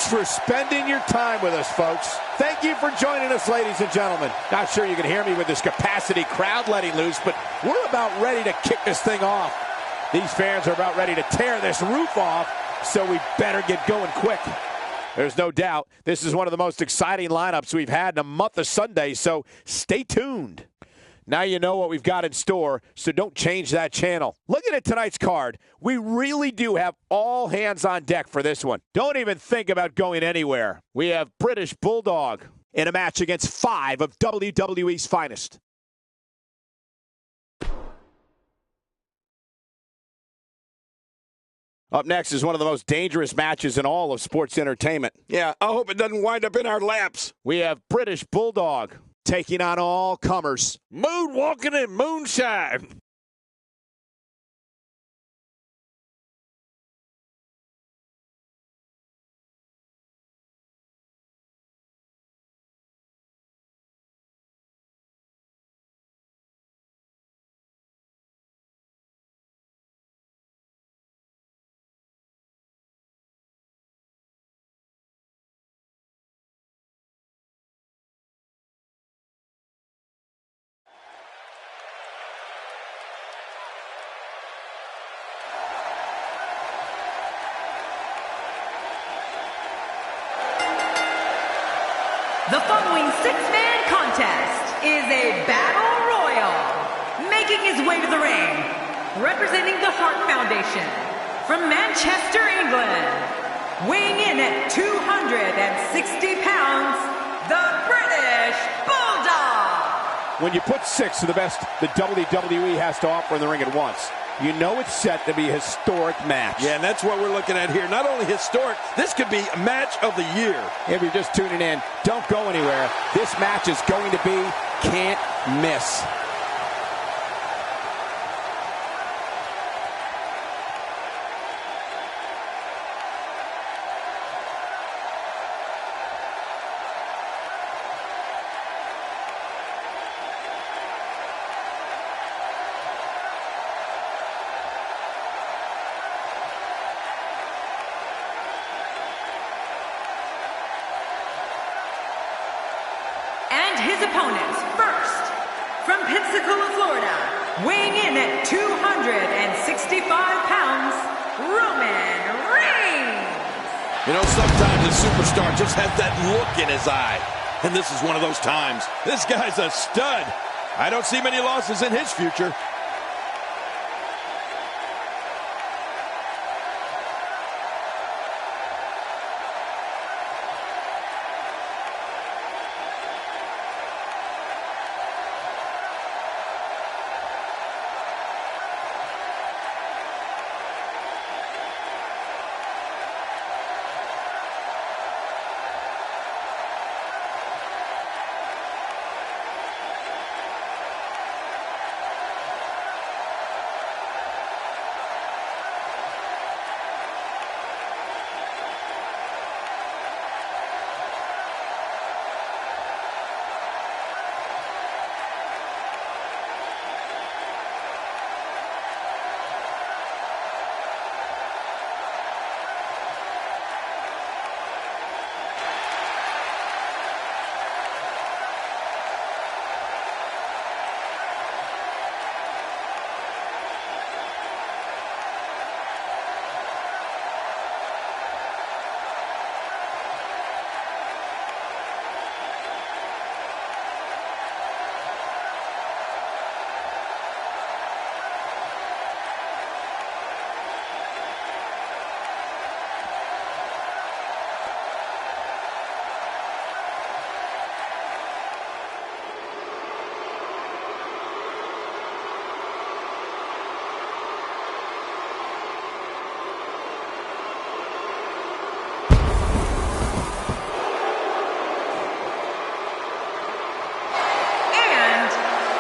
for spending your time with us, folks. Thank you for joining us, ladies and gentlemen. Not sure you can hear me with this capacity crowd letting loose, but we're about ready to kick this thing off. These fans are about ready to tear this roof off, so we better get going quick. There's no doubt this is one of the most exciting lineups we've had in a month of Sundays, so stay tuned. Now you know what we've got in store, so don't change that channel. Looking at tonight's card, we really do have all hands on deck for this one. Don't even think about going anywhere. We have British Bulldog in a match against 5 of WWE's finest. Up next is one of the most dangerous matches in all of sports entertainment. Yeah, I hope it doesn't wind up in our laps. We have British Bulldog taking on all comers. Moonwalking and moonshine. The following six-man contest is a battle royal. Making his way to the ring, representing the Hart Foundation, from Manchester, England, weighing in at 260 pounds, the British Bulldog. When you put 6 of the best the WWE has to offer in the ring at once, you know it's set to be a historic match. Yeah, and that's what we're looking at here. Not only historic, this could be a match of the year. If you're just tuning in, don't go anywhere. This match is going to be can't miss. And his opponents, first, from Pensacola, Florida, weighing in at 265 pounds, Roman Reigns. You know, sometimes a superstar just has that look in his eye. And this is one of those times. This guy's a stud. I don't see many losses in his future.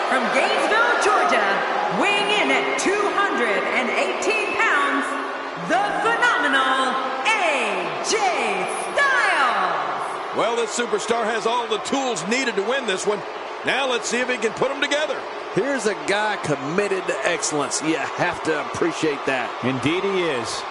From Gainesville, Georgia, weighing in at 218 pounds, the phenomenal AJ Styles. Well, this superstar has all the tools needed to win this one. Now let's see if he can put them together. Here's a guy committed to excellence. You have to appreciate that. Indeed he is.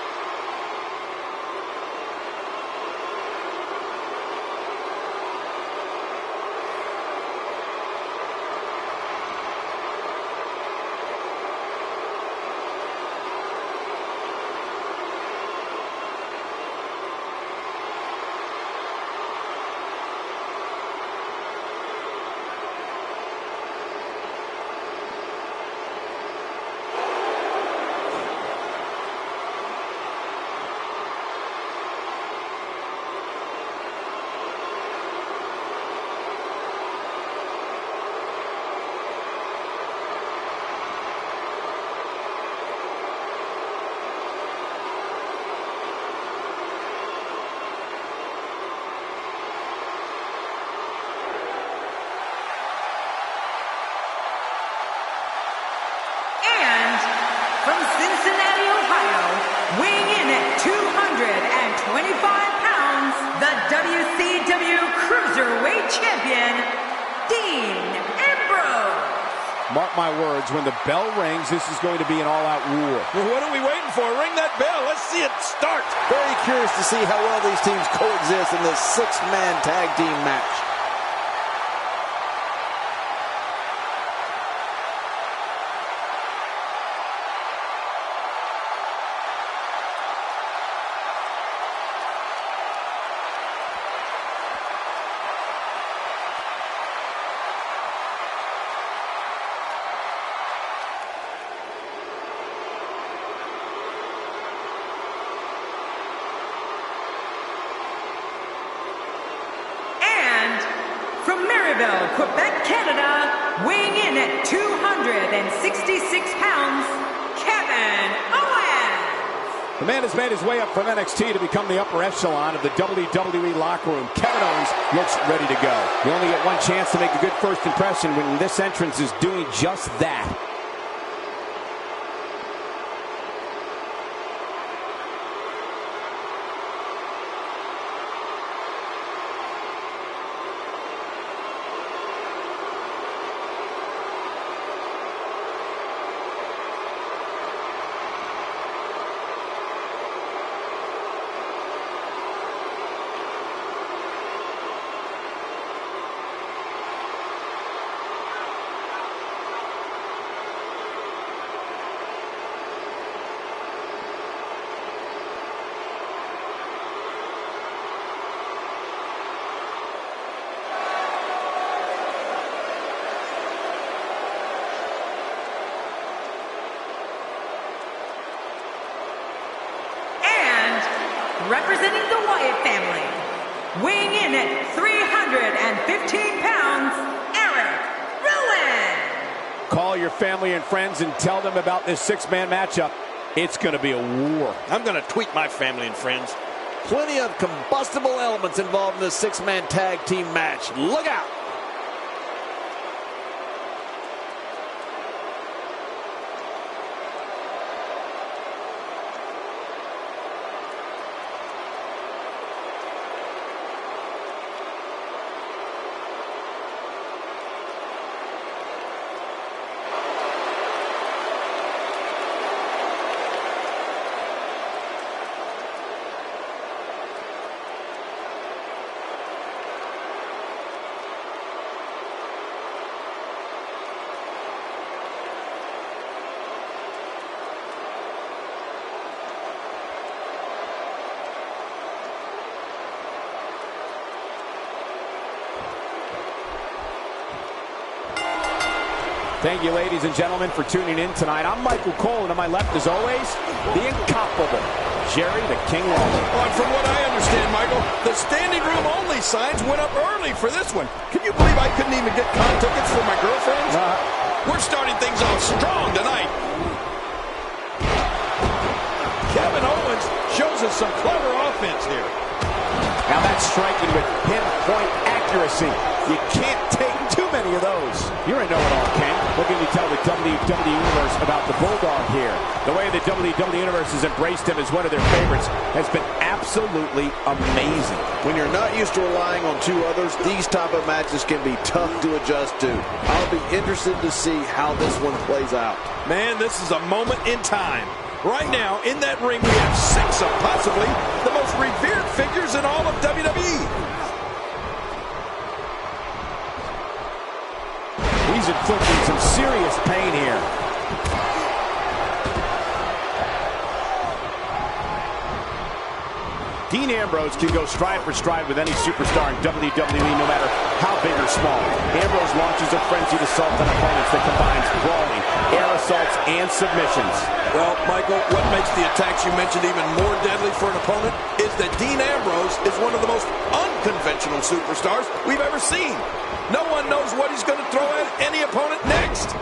Cincinnati, Ohio, weighing in at 225 pounds, the WCW Cruiserweight Champion, Dean Ambrose. Mark my words, when the bell rings, this is going to be an all-out war. Well, what are we waiting for? Ring that bell. Let's see it start. Very curious to see how well these teams coexist in this six-man tag team match. From Marieville, Quebec, Canada, weighing in at 266 pounds, Kevin Owens. The man has made his way up from NXT to become the upper echelon of the WWE locker room. Kevin Owens looks ready to go. You only get one chance to make a good first impression when this entrance is doing just that. Representing the Wyatt family, weighing in at 315 pounds, Eric Rowan. Call your family and friends and tell them about this six-man matchup. It's going to be a war. I'm going to tweet my family and friends. Plenty of combustible elements involved in this six-man tag team match. Look out! Thank you, ladies and gentlemen, for tuning in tonight. I'm Michael Cole, and on my left, as always, the incomparable Jerry the King Lawler. Oh, and from what I understand, Michael, the standing room only signs went up early for this one. Can you believe I couldn't even get con tickets for my girlfriends? We're starting things off strong tonight. Kevin Owens shows us some clever offense here. Now that's striking with pinpoint accuracy. You can't take too many of those. You're a know-it-all, Ken. What can you tell the WWE Universe about the Bulldog here? The way the WWE Universe has embraced him as one of their favorites has been absolutely amazing. When you're not used to relying on two others, these type of matches can be tough to adjust to. I'll be interested to see how this one plays out. Man, this is a moment in time. Right now, in that ring, we have 6 of possibly the most revered figures in all of WWE. He's inflicting some serious pain here. Dean Ambrose can go stride for stride with any superstar in WWE, no matter how big or small. Ambrose launches a frenzied assault on opponents that combines brawling, air assaults, and submissions. Well, Michael, what makes the attacks you mentioned even more deadly for an opponent is that Dean Ambrose is one of the most unconventional superstars we've ever seen. No one knows what he's going to throw at any opponent next.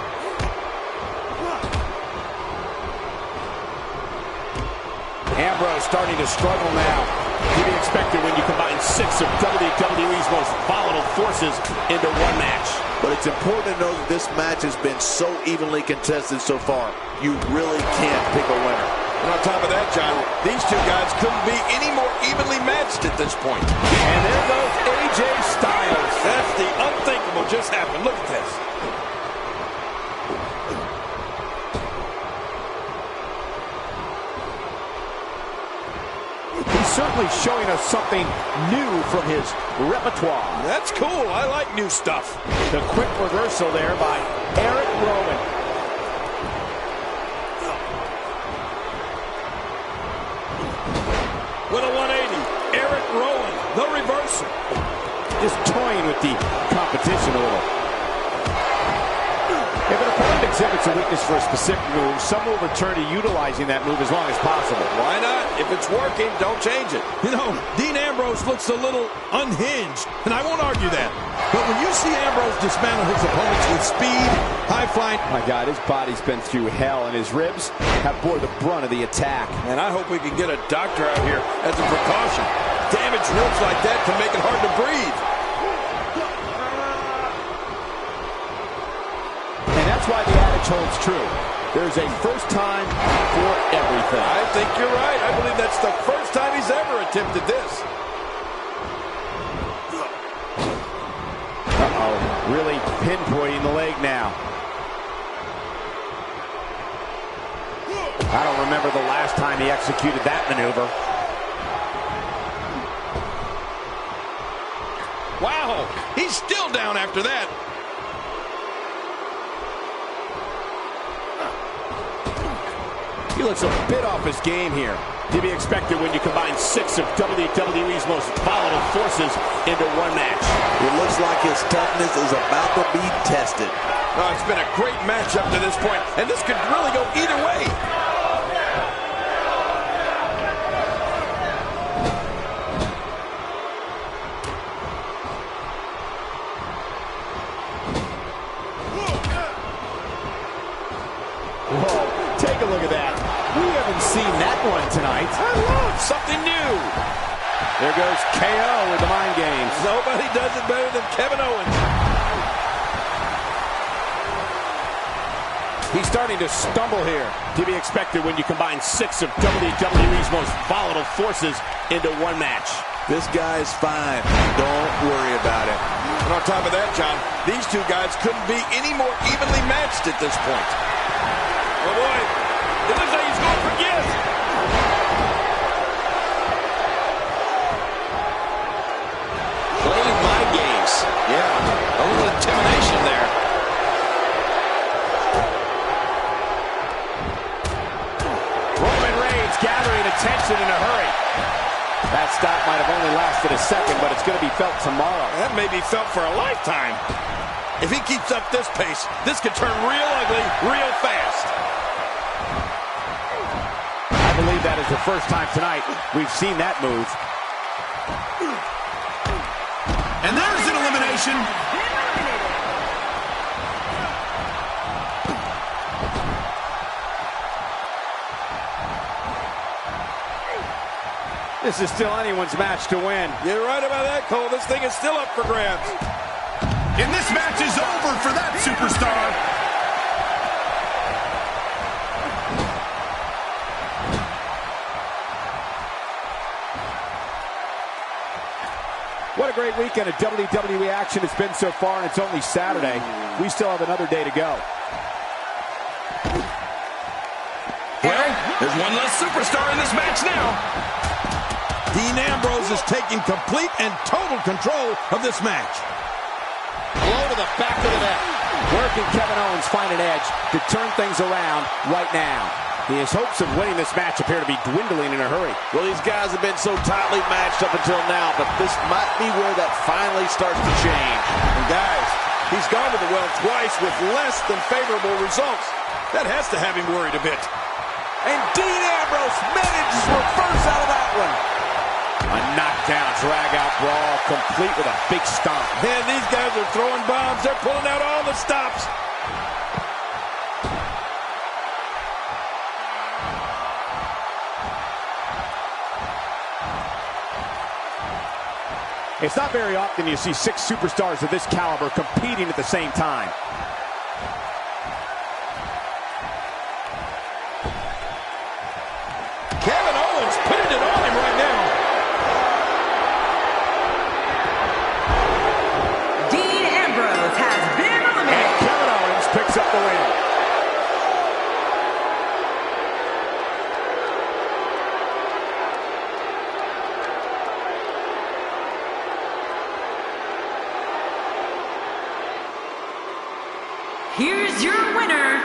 Ambrose starting to struggle now. To be expected when you combine 6 of WWE's most volatile forces into one match. But it's important to know that this match has been so evenly contested so far. You really can't pick a winner. And on top of that, John, these two guys couldn't be any more evenly matched at this point. And there goes AJ Styles. That's the unthinkable just happened. Look at this. He's certainly showing us something new from his repertoire. That's cool. I like new stuff. The quick reversal there by Eric Rowan. With a 180, Eric Rowan, the reversal. Just toying with the competition a little. If an opponent exhibits a weakness for a specific move, some will return to utilizing that move as long as possible. Why not? If it's working, don't change it. You know, Dean Ambrose looks a little unhinged, and I won't argue that. But when you see Ambrose dismantle his opponents with speed, high-flying... My God, his body's been through hell, and his ribs have bore the brunt of the attack. And I hope we can get a doctor out here as a precaution. Damaged ribs like that can make it hard to breathe. That's why the adage holds true. There's a first time for everything. I think you're right. I believe that's the first time he's ever attempted this. Uh-oh. Really pinpointing the leg now. I don't remember the last time he executed that maneuver. Wow. He's still down after that. He looks a bit off his game here. To be expected when you combine 6 of WWE's most volatile forces into one match. It looks like his toughness is about to be tested. Oh, it's been a great match up to this point, and this could really go either way. Whoa, take a look at that. We haven't seen that one tonight. I love something new. There goes KO with the mind games. Nobody does it better than Kevin Owens. He's starting to stumble here. To be expected when you combine 6 of WWE's most volatile forces into one match. This guy's fine. Don't worry about it. And on top of that, John, these two guys couldn't be any more evenly matched at this point. Oh, boy. It looks like he's going for gifts. Playing mind games. Yeah, a little intimidation there. Roman Reigns gathering attention in a hurry. That stop might have only lasted a second, but it's going to be felt tomorrow. That may be felt for a lifetime. If he keeps up this pace, this could turn real ugly real fast. I believe that is the first time tonight we've seen that move. And there's an elimination. This is still anyone's match to win. You're right about that, Cole. This thing is still up for grabs. And this match is over for that superstar. What a great weekend of WWE action it's been so far, and it's only Saturday. We still have another day to go. Well, there's one less superstar in this match now. Dean Ambrose is taking complete and total control of this match. Blow to the back of the neck. Where can Kevin Owens find an edge to turn things around right now? His hopes of winning this match appear to be dwindling in a hurry. Well, these guys have been so tightly matched up until now, but this might be where that finally starts to change. And guys, he's gone to the well twice with less than favorable results. That has to have him worried a bit. And Dean Ambrose manages to reverse out of that one. A knockdown, drag-out brawl, complete with a big stomp. Man, these guys are throwing bombs. They're pulling out all the stops. It's not very often you see 6 superstars of this caliber competing at the same time. Kevin Owens putting it on him right now. Dean Ambrose has been eliminated. And Kevin Owens picks up the win. Here's your winner,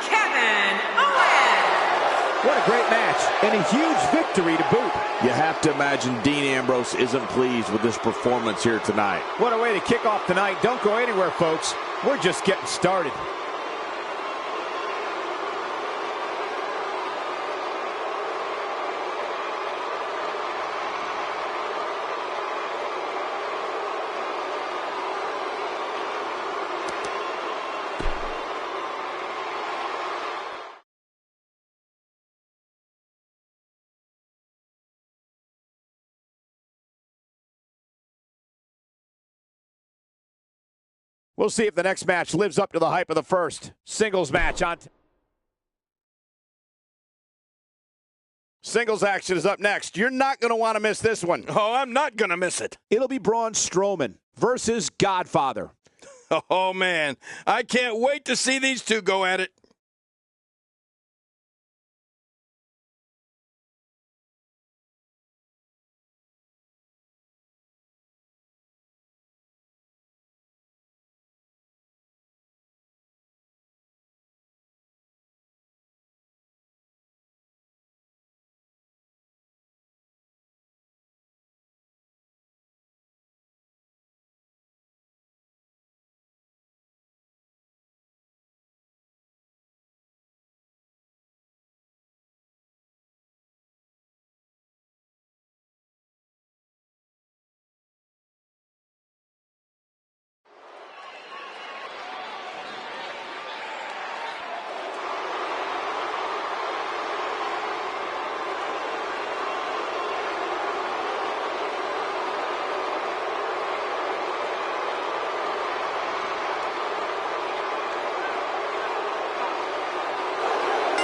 Kevin Owens. What a great match, and a huge victory to boot. You have to imagine Dean Ambrose isn't pleased with this performance here tonight. What a way to kick off tonight. Don't go anywhere, folks. We're just getting started. We'll see if the next match lives up to the hype of the first. Singles match on. Singles action is up next. You're not going to want to miss this one. Oh, I'm not going to miss it. It'll be Braun Strowman versus Godfather. Oh, man. I can't wait to see these two go at it.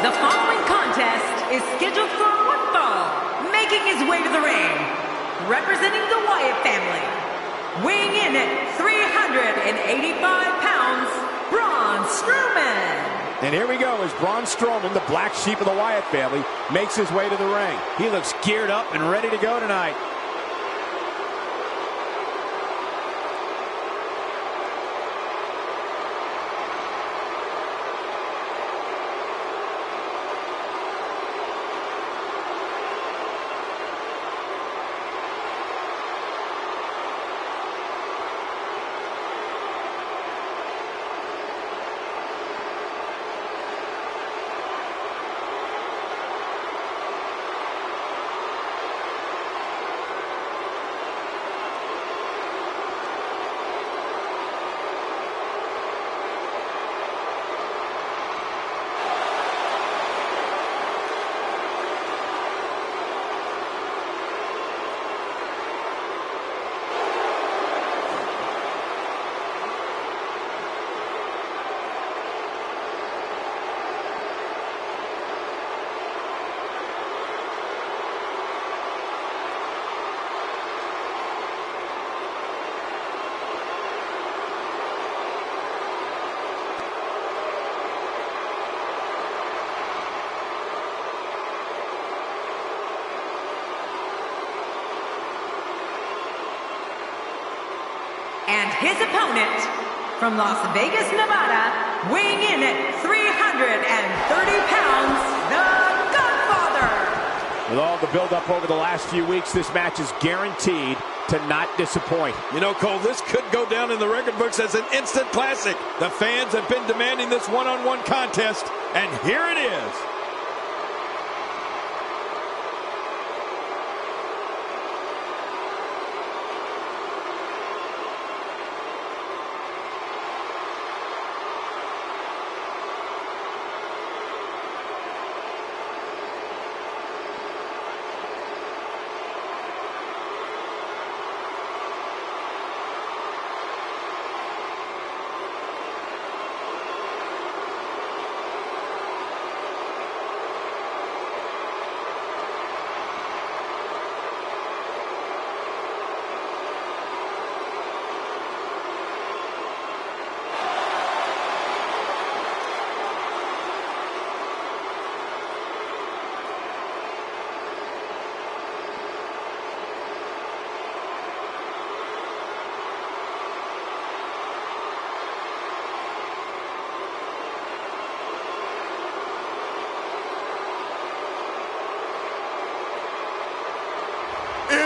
The following contest is scheduled for one fall. Making his way to the ring, representing the Wyatt family, weighing in at 385 pounds, Braun Strowman. And here we go as Braun Strowman, the black sheep of the Wyatt family, makes his way to the ring. He looks geared up and ready to go tonight. And his opponent, from Las Vegas, Nevada, weighing in at 330 pounds, the Godfather. With all the build-up over the last few weeks, this match is guaranteed to not disappoint. You know, Cole, this could go down in the record books as an instant classic. The fans have been demanding this one-on-one contest, and here it is.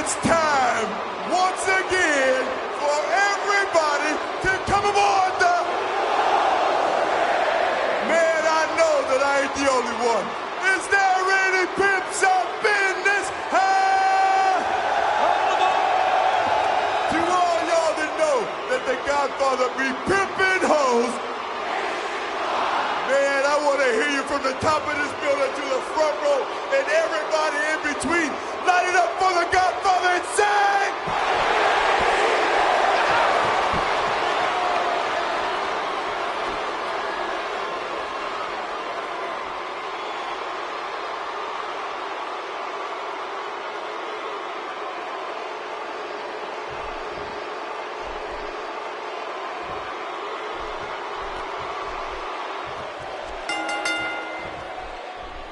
it's time once again for everybody to come aboard the... Man, I know that I ain't the only one. Is there any pimps up in this house? To all y'all that know that the Godfather be pimping hoes, man, I want to hear you from the top of this building to the front row and everybody in between. Light it up for the Godfather and sing!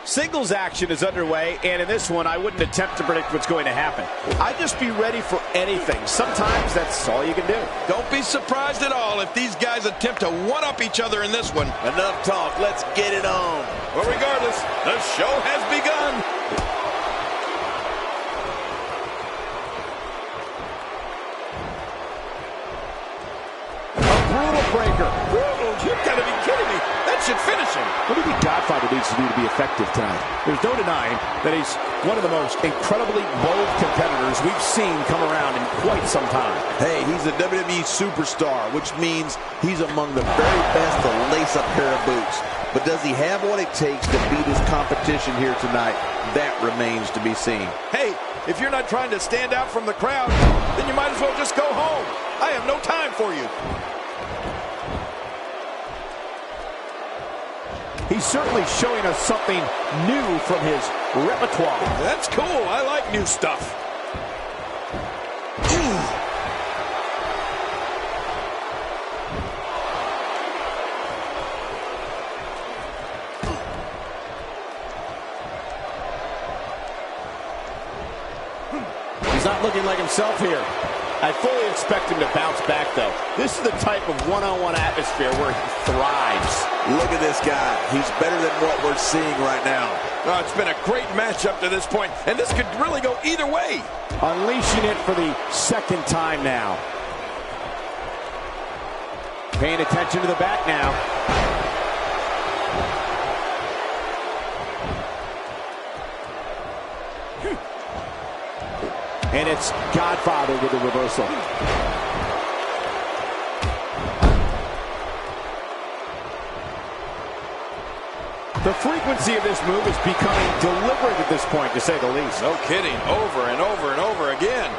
Singles action is underway, and in this one, I wouldn't attempt to predict what's going to happen. I'd just be ready for anything. Sometimes that's all you can do. Don't be surprised at all if these guys attempt to one-up each other in this one. Enough talk. Let's get it on. But regardless, the show has begun. A brutal breaker. Brutal? You've got to be kidding me. That should finish him. What do you think Godfather needs to do to be effective tonight? There's no denying that he's one of the most incredibly bold competitors we've seen come around in quite some time. Hey, he's a WWE superstar, which means he's among the very best to lace a pair of boots. But does he have what it takes to beat his competition here tonight? That remains to be seen. Hey, if you're not trying to stand out from the crowd, then you might as well just go home. I have no time for you. He's certainly showing us something new from his repertoire. That's cool. I like new stuff. He's not looking like himself here. I fully expect him to bounce back, though. This is the type of one-on-one atmosphere where he thrives. Look at this guy. He's better than what we're seeing right now. Oh, it's been a great match up to this point, and this could really go either way. Unleashing it for the second time now. Paying attention to the back now. And it's Godfather with the reversal. The frequency of this move is becoming deliberate at this point, to say the least. No kidding. Over and over and over again.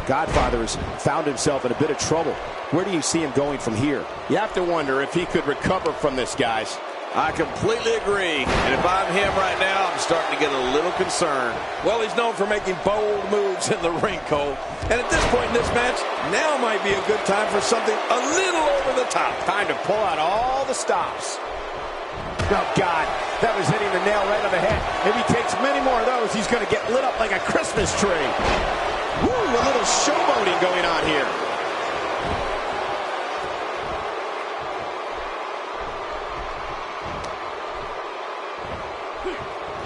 Godfather has found himself in a bit of trouble. Where do you see him going from here? You have to wonder if he could recover from this, guys. I completely agree. And if I'm him right now, I'm starting to get a little concerned. Well, he's known for making bold moves in the ring, Cole. And at this point in this match, now might be a good time for something a little over the top. Time to pull out all the stops. Oh, God, that was hitting the nail right on the head. If he takes many more of those, he's going to get lit up like a Christmas tree. Woo, a little showboating going on here.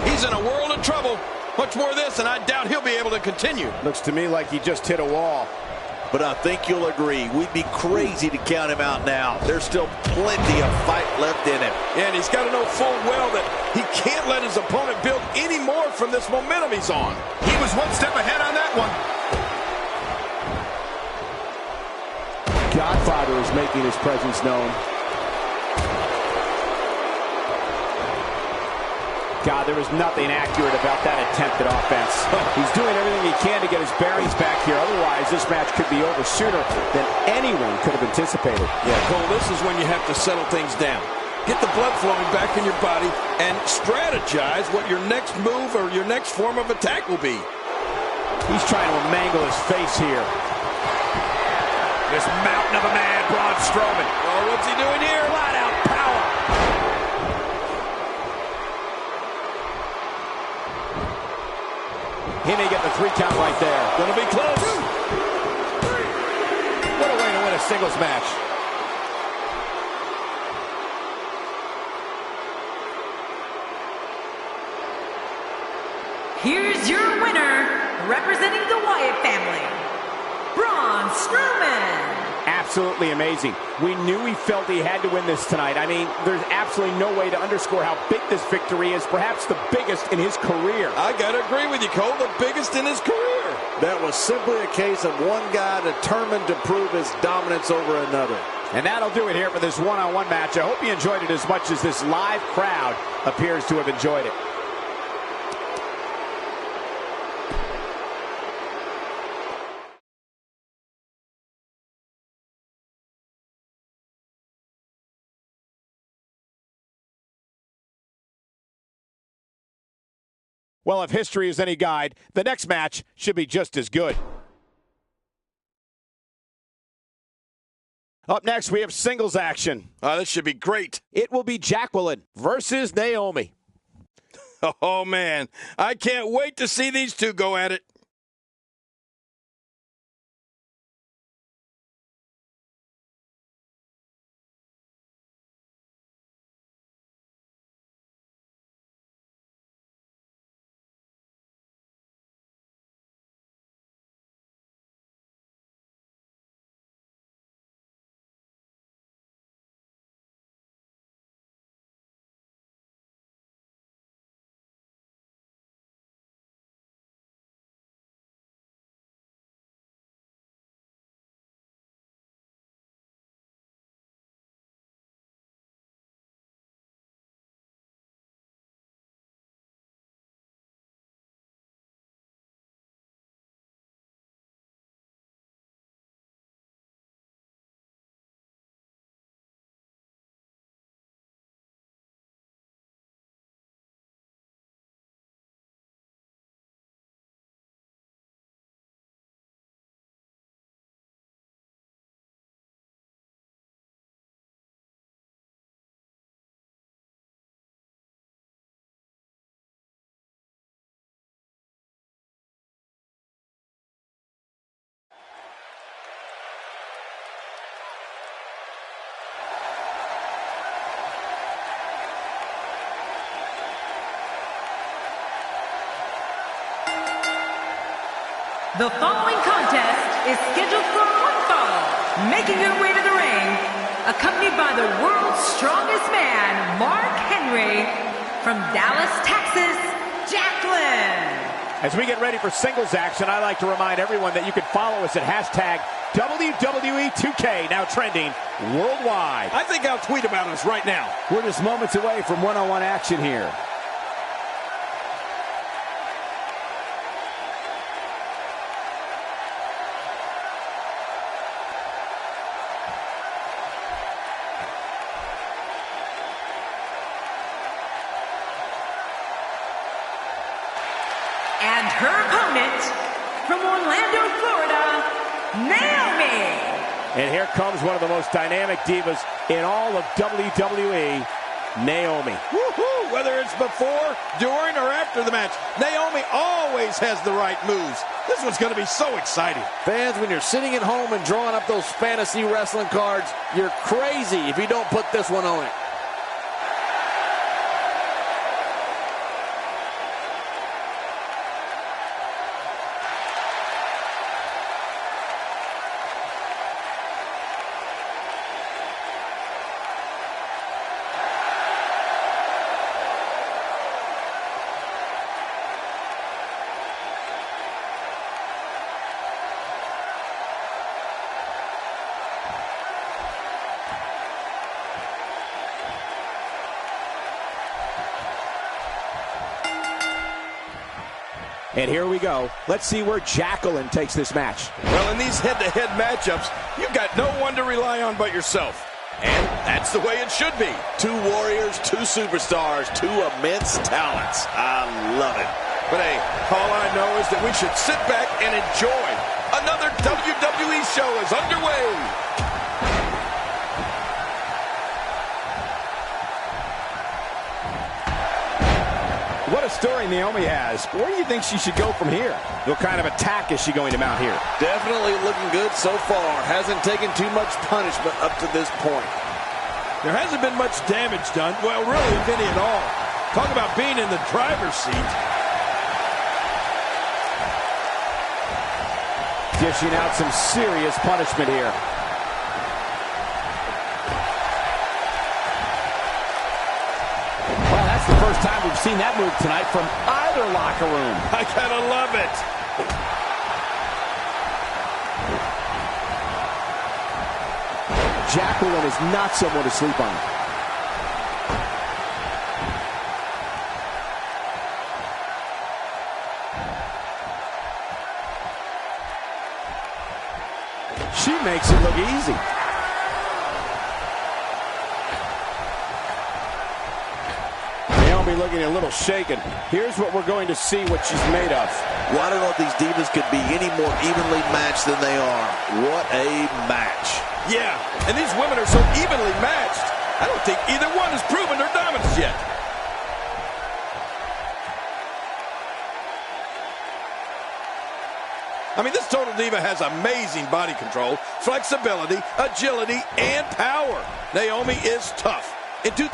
He's in a world of trouble. Much more of this, and I doubt he'll be able to continue. Looks to me like he just hit a wall. But I think you'll agree, we'd be crazy to count him out now. There's still plenty of fight left in him. And he's got to know full well that he can't let his opponent build any more from this momentum he's on. He was one step ahead on that one. Godfather is making his presence known. God, there was nothing accurate about that attempt at offense. He's doing everything he can to get his bearings back here. Otherwise, this match could be over sooner than anyone could have anticipated. Yeah, Cole, this is when you have to settle things down. Get the blood flowing back in your body and strategize what your next move or your next form of attack will be. He's trying to mangle his face here. This mountain of a man, Braun Strowman. Oh, what's he doing here? Flat out power. He may get the 3 count right there. Gonna be close. What a way to win a singles match. Here's your winner, representing the Wyatt family, Braun Strowman. Absolutely amazing. We knew he felt he had to win this tonight. I mean, there's absolutely no way to underscore how big this victory is, perhaps the biggest in his career. I gotta agree with you, Cole, the biggest in his career. That was simply a case of one guy determined to prove his dominance over another. And that'll do it here for this one-on-one match. I hope you enjoyed it as much as this live crowd appears to have enjoyed it. Well, if history is any guide, the next match should be just as good. Up next, we have singles action. This should be great. It will be Jacqueline versus Naomi. Oh, man. I can't wait to see these two go at it. The following contest is scheduled for one fall. Making her way to the ring, accompanied by the world's strongest man, Mark Henry, from Dallas, Texas, Jacqueline. As we get ready for singles action, I like to remind everyone that you can follow us at hashtag WWE2K, now trending worldwide. I think I'll tweet about us right now. We're just moments away from one-on-one action here. And her opponent, from Orlando, Florida, Naomi. And here comes one of the most dynamic divas in all of WWE, Naomi. Woohoo! Whether it's before, during, or after the match, Naomi always has the right moves. This one's going to be so exciting. Fans, when you're sitting at home and drawing up those fantasy wrestling cards, you're crazy if you don't put this one on it. And here we go. Let's see where Jacqueline takes this match. Well, in these head-to-head matchups, you've got no one to rely on but yourself. And that's the way it should be. Two warriors, two superstars, two immense talents. I love it. But hey, all I know is that we should sit back and enjoy. Another WWE show is underway. What a story Naomi has. Where do you think she should go from here? What kind of attack is she going to mount here? Definitely looking good so far. Hasn't taken too much punishment up to this point. There hasn't been much damage done. Well, really, if any at all. Talk about being in the driver's seat. Dishing out some serious punishment here. Well, that's the first time we've seen that move tonight from either locker room. I gotta love it. Jacqueline is not someone to sleep on. She makes it look easy. Naomi looking a little shaken. Here's what we're going to see what she's made of. Well, I don't know if these divas could be any more evenly matched than they are. What a match. Yeah, and these women are so evenly matched. I don't think either one has proven their dominance yet. I mean, this Total Diva has amazing body control, flexibility, agility, and power. Naomi is tough. In 2014,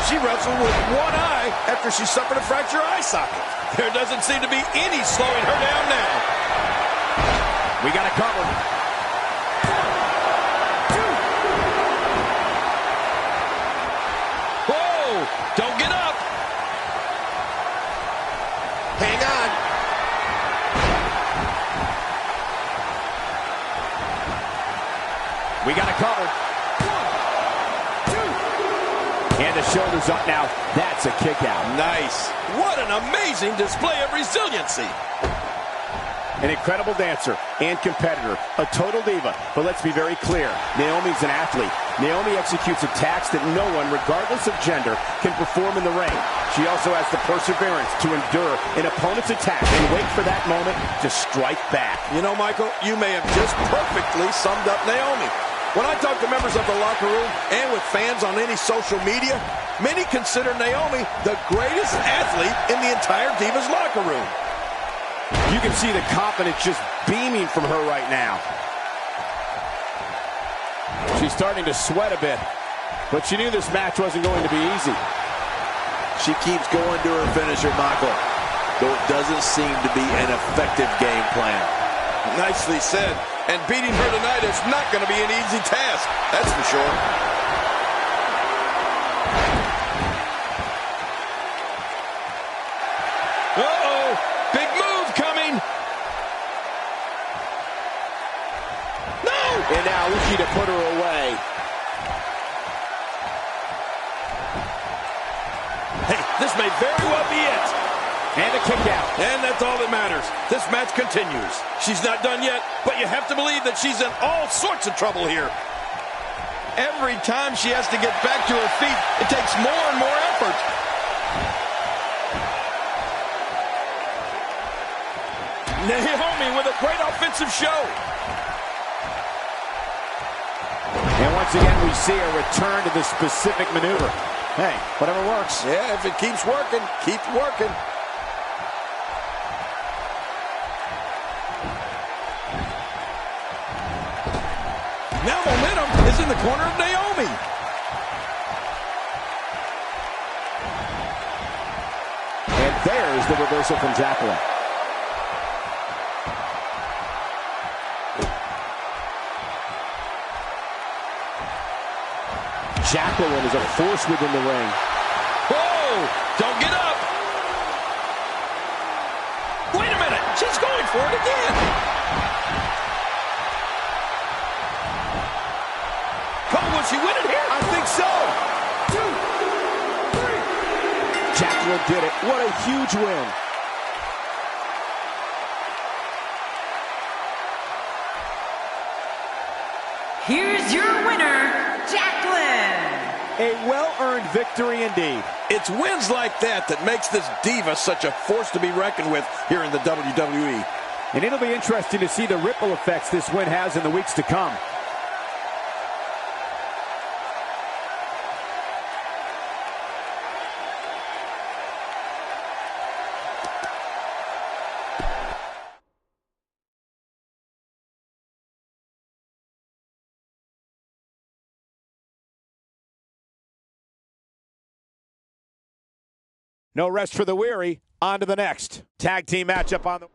she wrestled with one eye after she suffered a fractured eye socket. There doesn't seem to be any slowing her down now. We got it covered. 1, 2. Whoa! Don't get up. Hang on. We got it covered. 1, 2. And the shoulders up now. That's a kick out. Nice. What an amazing display of resiliency. An incredible dancer and competitor, a total diva. But let's be very clear, Naomi's an athlete. Naomi executes attacks that no one, regardless of gender, can perform in the ring. She also has the perseverance to endure an opponent's attack and wait for that moment to strike back. You know, Michael, you may have just perfectly summed up Naomi. When I talk to members of the locker room and with fans on any social media, many consider Naomi the greatest athlete in the entire Divas locker room. You can see the confidence just beaming from her right now. She's starting to sweat a bit, but she knew this match wasn't going to be easy. She keeps going to her finisher, Michael, though it doesn't seem to be an effective game plan. Nicely said. And beating her tonight is not going to be an easy task, that's for sure. Uh-oh! Big move coming! No! And now looking to put her away. Hey, this may very well be it. And a kick out. And that's all that matters. This match continues. She's not done yet, but you have to believe that she's in all sorts of trouble here. Every time she has to get back to her feet, it takes more and more effort. Naomi with a great offensive show. And once again, we see a return to the specific maneuver. Hey, whatever works. Yeah, if it keeps working, keep working. Now momentum is in the corner of Naomi. And there's the reversal from Jacqueline. Jacqueline is a force within the ring. Whoa! Don't get up! Wait a minute! She's going for it again! Oh, will she win it here? I think so! 2, 3. Jacqueline did it. What a huge win. Here's your winner, Jacqueline. A well-earned victory indeed. It's wins like that that makes this diva such a force to be reckoned with here in the WWE. And it'll be interesting to see the ripple effects this win has in the weeks to come. No rest for the weary. On to the next tag team matchup on the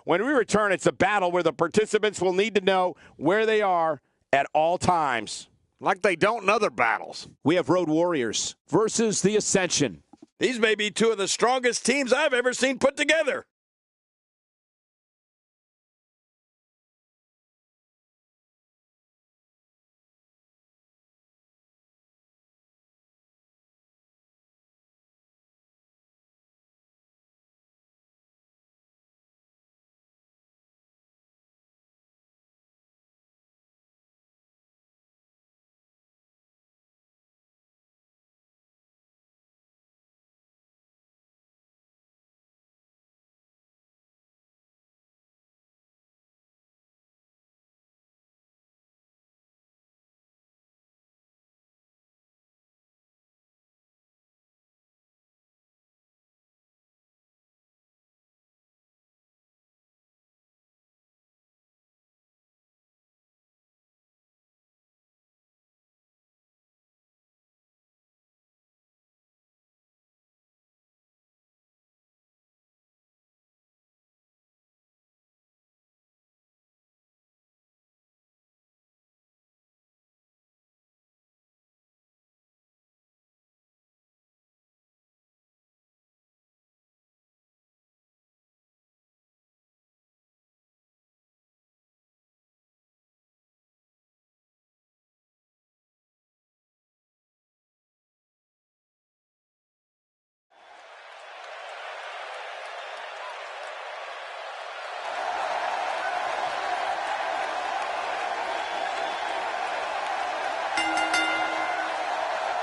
When we return, it's a battle where the participants will need to know where they are at all times. Like they don't in other battles. We have Road Warriors versus the Ascension. These may be two of the strongest teams I've ever seen put together.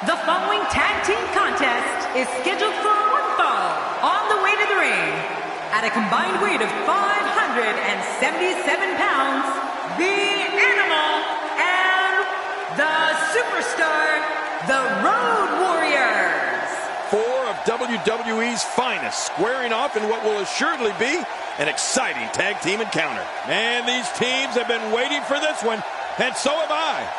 The following tag team contest is scheduled for one fall. On the way to the ring, at a combined weight of 577 pounds, the Animal and the Superstar, the Road Warriors. Four of WWE's finest squaring off in what will assuredly be an exciting tag team encounter. And these teams have been waiting for this one, and so have I.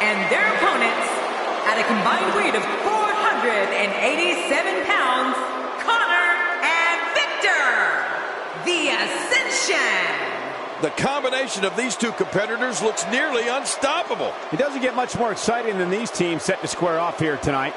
And their opponents, at a combined weight of 487 pounds, Connor and Victor, the Ascension. The combination of these two competitors looks nearly unstoppable. It doesn't get much more exciting than these teams set to square off here tonight.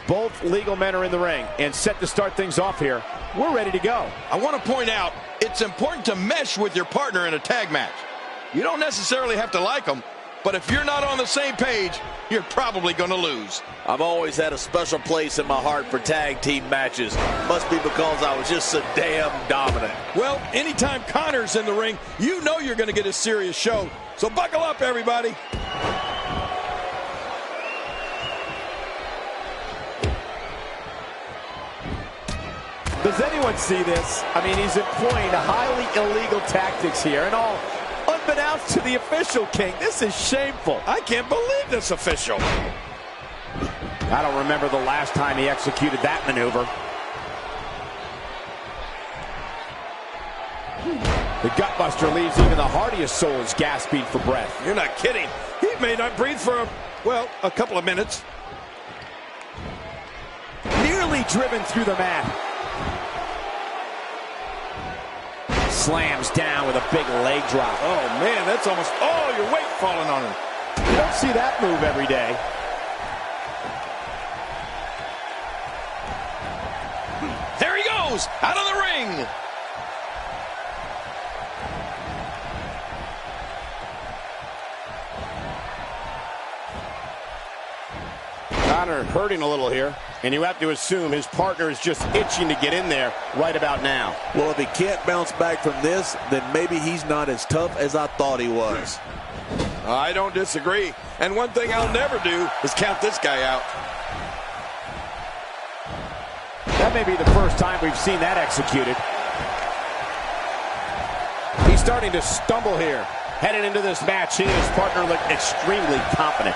Both legal men are in the ring and set to start things off here. We're ready to go. I want to point out, it's important to mesh with your partner in a tag match. You don't necessarily have to like them, but if you're not on the same page, you're probably going to lose. I've always had a special place in my heart for tag team matches. Must be because I was just so damn dominant. Well, anytime Connor's in the ring, you know you're going to get a serious show. So buckle up, everybody. Does anyone see this? I mean, he's employing highly illegal tactics here, and all unbeknownst to the official, King. This is shameful. I can't believe this official. I don't remember the last time he executed that maneuver. The gutbuster leaves even the hardiest souls gasping for breath. You're not kidding. He may not breathe for, a couple of minutes. Nearly driven through the mat. Slams down with a big leg drop. Oh, man, that's almost all your weight falling on him. You don't see that move every day. There he goes, out of the ring. Connor hurting a little here, and you have to assume his partner is just itching to get in there right about now. Well, if he can't bounce back from this, then maybe he's not as tough as I thought he was. I don't disagree. And one thing I'll never do is count this guy out. That may be the first time we've seen that executed. He's starting to stumble here. Headed into this match, seeing his partner look extremely confident.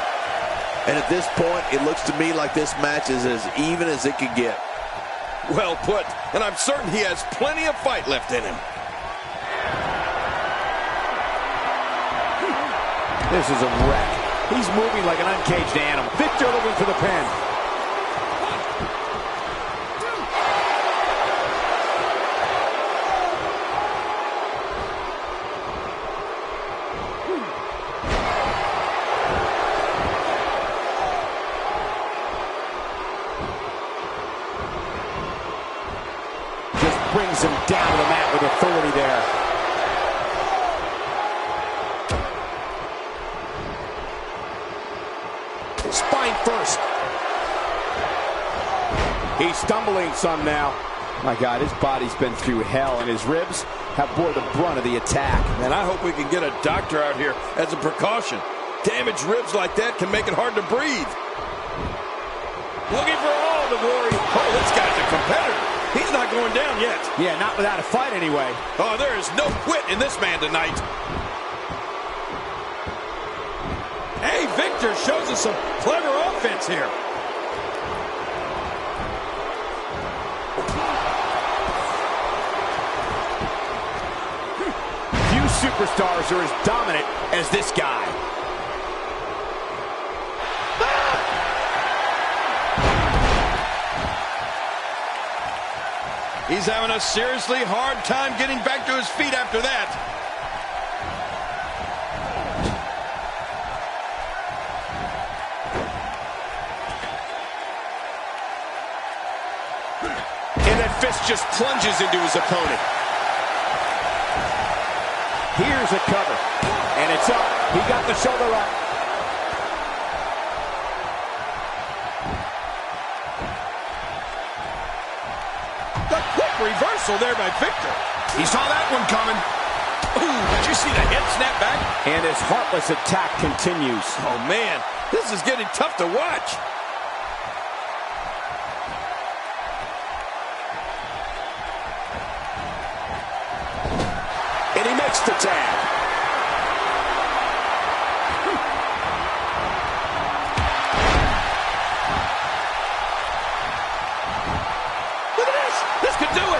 And at this point, it looks to me like this match is as even as it could get. Well put, and I'm certain he has plenty of fight left in him. This is a wreck. He's moving like an uncaged animal. Victor looking for the pin. Brings him down to the mat with authority there. Spine first. He's stumbling some now. My God, his body's been through hell, and his ribs have bore the brunt of the attack. And I hope we can get a doctor out here as a precaution. Damaged ribs like that can make it hard to breathe. Looking for all the glory. Oh, this guy's a competitor. He's not going down yet. Yeah, not without a fight anyway. Oh, there is no quit in this man tonight. Hey, Victor shows us some clever offense here. Few superstars are as dominant as this guy. He's having a seriously hard time getting back to his feet after that. And that fist just plunges into his opponent. Here's a cover. And it's up. He got the shoulder up. Reversal there by Victor. He saw that one coming. Ooh, did you see the head snap back? And his heartless attack continues. Oh, man, this is getting tough to watch. And he makes the tag.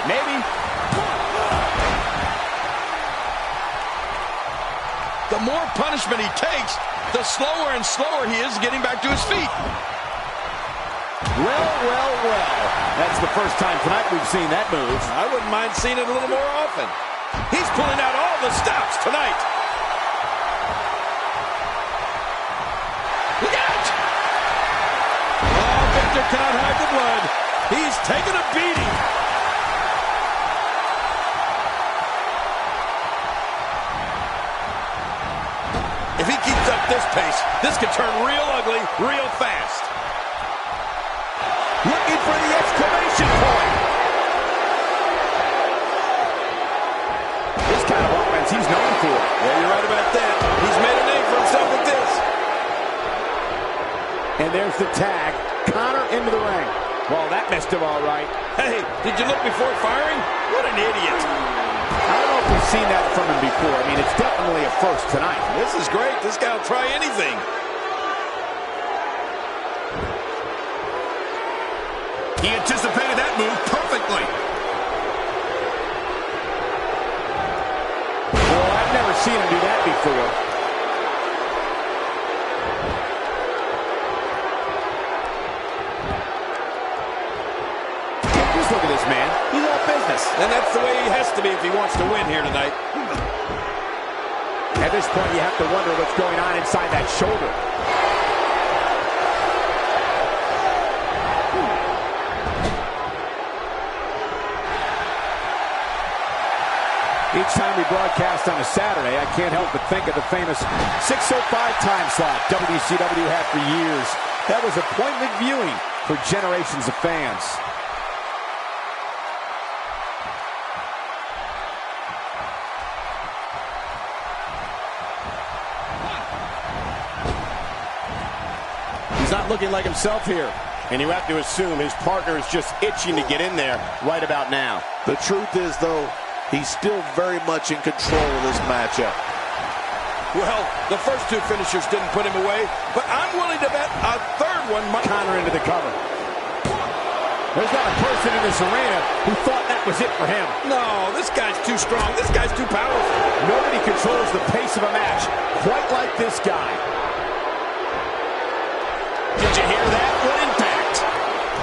Maybe. The more punishment he takes, the slower and slower he is getting back to his feet. Well, well, well. That's the first time tonight we've seen that move. I wouldn't mind seeing it a little more often. He's pulling out all the stops tonight. Look out! Oh, Victor cannot hide the blood. He's taking a beating. If he keeps up this pace, this could turn real ugly real fast. Looking for the exclamation point. This kind of offense he's known for. Yeah, you're right about that. He's made a name for himself with this. And there's the tag. Connor into the ring. Well, that missed him all right. Hey, did you look before firing? What an idiot. I don't know if we've seen that from him before. I mean, it's definitely a first tonight. This is great. This guy will try anything. He anticipated that move perfectly. seen him do that before. Just look at this man. He's all business. And that's the way he has to be if he wants to win here tonight. At this point, you have to wonder what's going on inside that shoulder. Each time we broadcast on a Saturday, I can't help but think of the famous 6:05 time slot WCW had for years. That was appointment viewing for generations of fans. He's not looking like himself here. And you have to assume his partner is just itching to get in there right about now. The truth is, though, he's still very much in control of this matchup. Well, the first two finishers didn't put him away, but I'm willing to bet a third one might Connor into the cover. There's not a person in this arena who thought that was it for him. No, this guy's too strong. This guy's too powerful. Nobody controls the pace of a match quite like this guy. Did you hear that? What impact?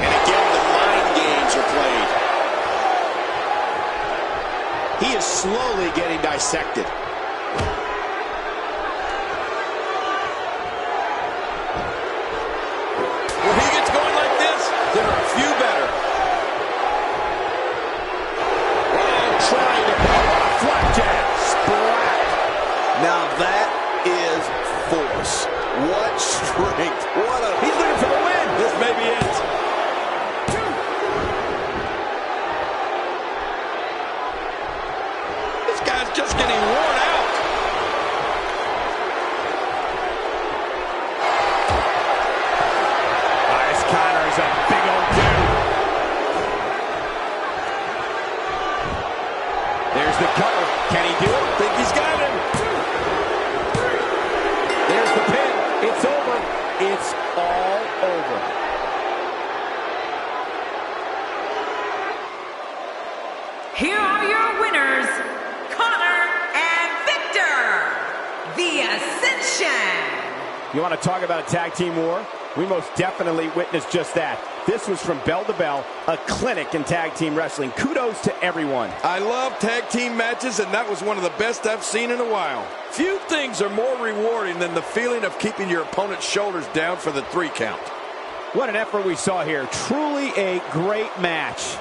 And again, the mind games are played. He is slowly getting dissected. When he gets going like this, there are a few better. Oh, trying to go on a flapjack. Splat. Now that is force. What strength. He's looking for the win. This may be it. This guy's just getting worn out. Ice Connor is a big old dude. There's the cover. Can he do it? Think he's got him. There's the pin. It's over. It's all over. Here are your winners, Connor and Victor, The Ascension. You want to talk about a tag team war? We most definitely witnessed just that. This was from bell to bell, a clinic in tag team wrestling. Kudos to everyone. I love tag team matches, and that was one of the best I've seen in a while. Few things are more rewarding than the feeling of keeping your opponent's shoulders down for the 3 count. What an effort we saw here. Truly a great match.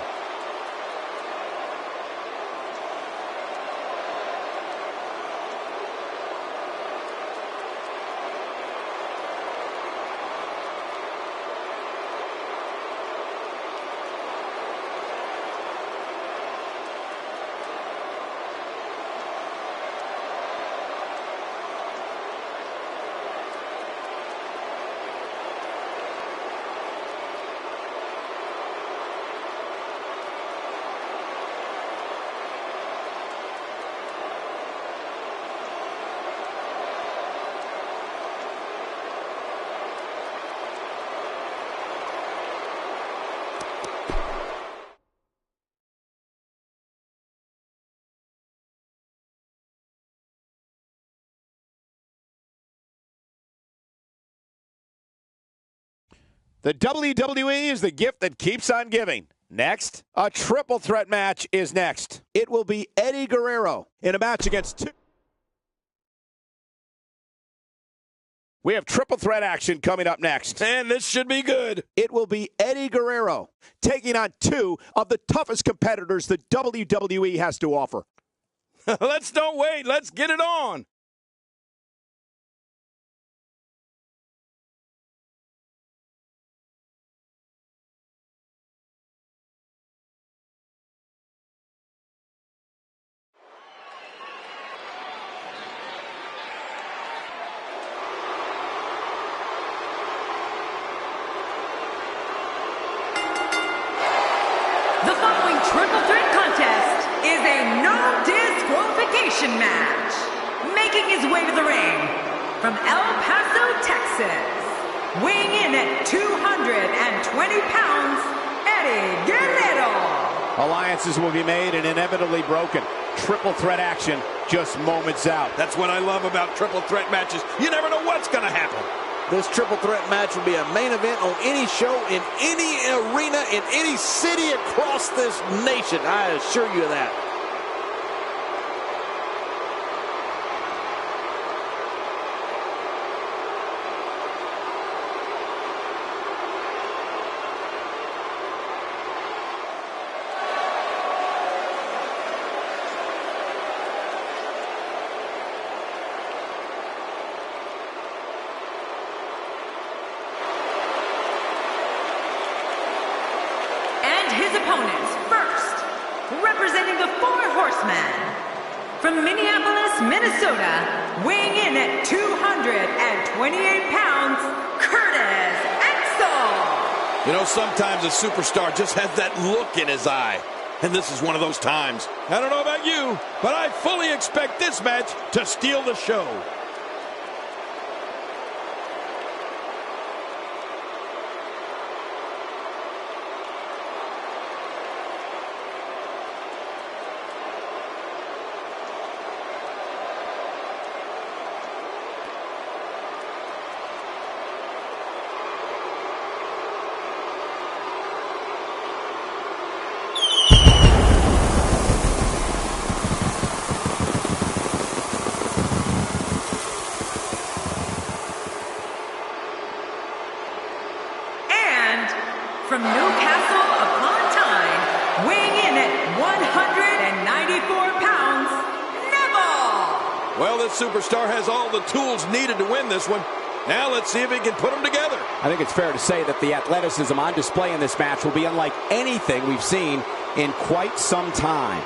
The WWE is the gift that keeps on giving. Next, a triple threat match is next. It will be Eddie Guerrero in a match against 2. We have triple threat action coming up next. And this should be good. It will be Eddie Guerrero taking on 2 of the toughest competitors the WWE has to offer. Let's don't wait. Let's get it on. The following triple threat contest is a no disqualification match. Making his way to the ring from El Paso, Texas, weighing in at 220 pounds, Eddie Guerrero. Alliances will be made and inevitably broken. Triple threat action just moments out. That's what I love about triple threat matches. You never know what's going to happen. This triple threat match will be a main event on any show, in any arena, in any city across this nation. I assure you of that. His opponents first, representing the Four Horsemen, from Minneapolis, Minnesota, weighing in at 228 pounds, Curtis Axel. You know, sometimes a superstar just has that look in his eye, and this is one of those times. I don't know about you, but I fully expect this match to steal the show. From Newcastle upon Tyne, weighing in at 194 pounds, Neville. Well, this superstar has all the tools needed to win this one. Now let's see if he can put them together. I think it's fair to say that the athleticism on display in this match will be unlike anything we've seen in quite some time.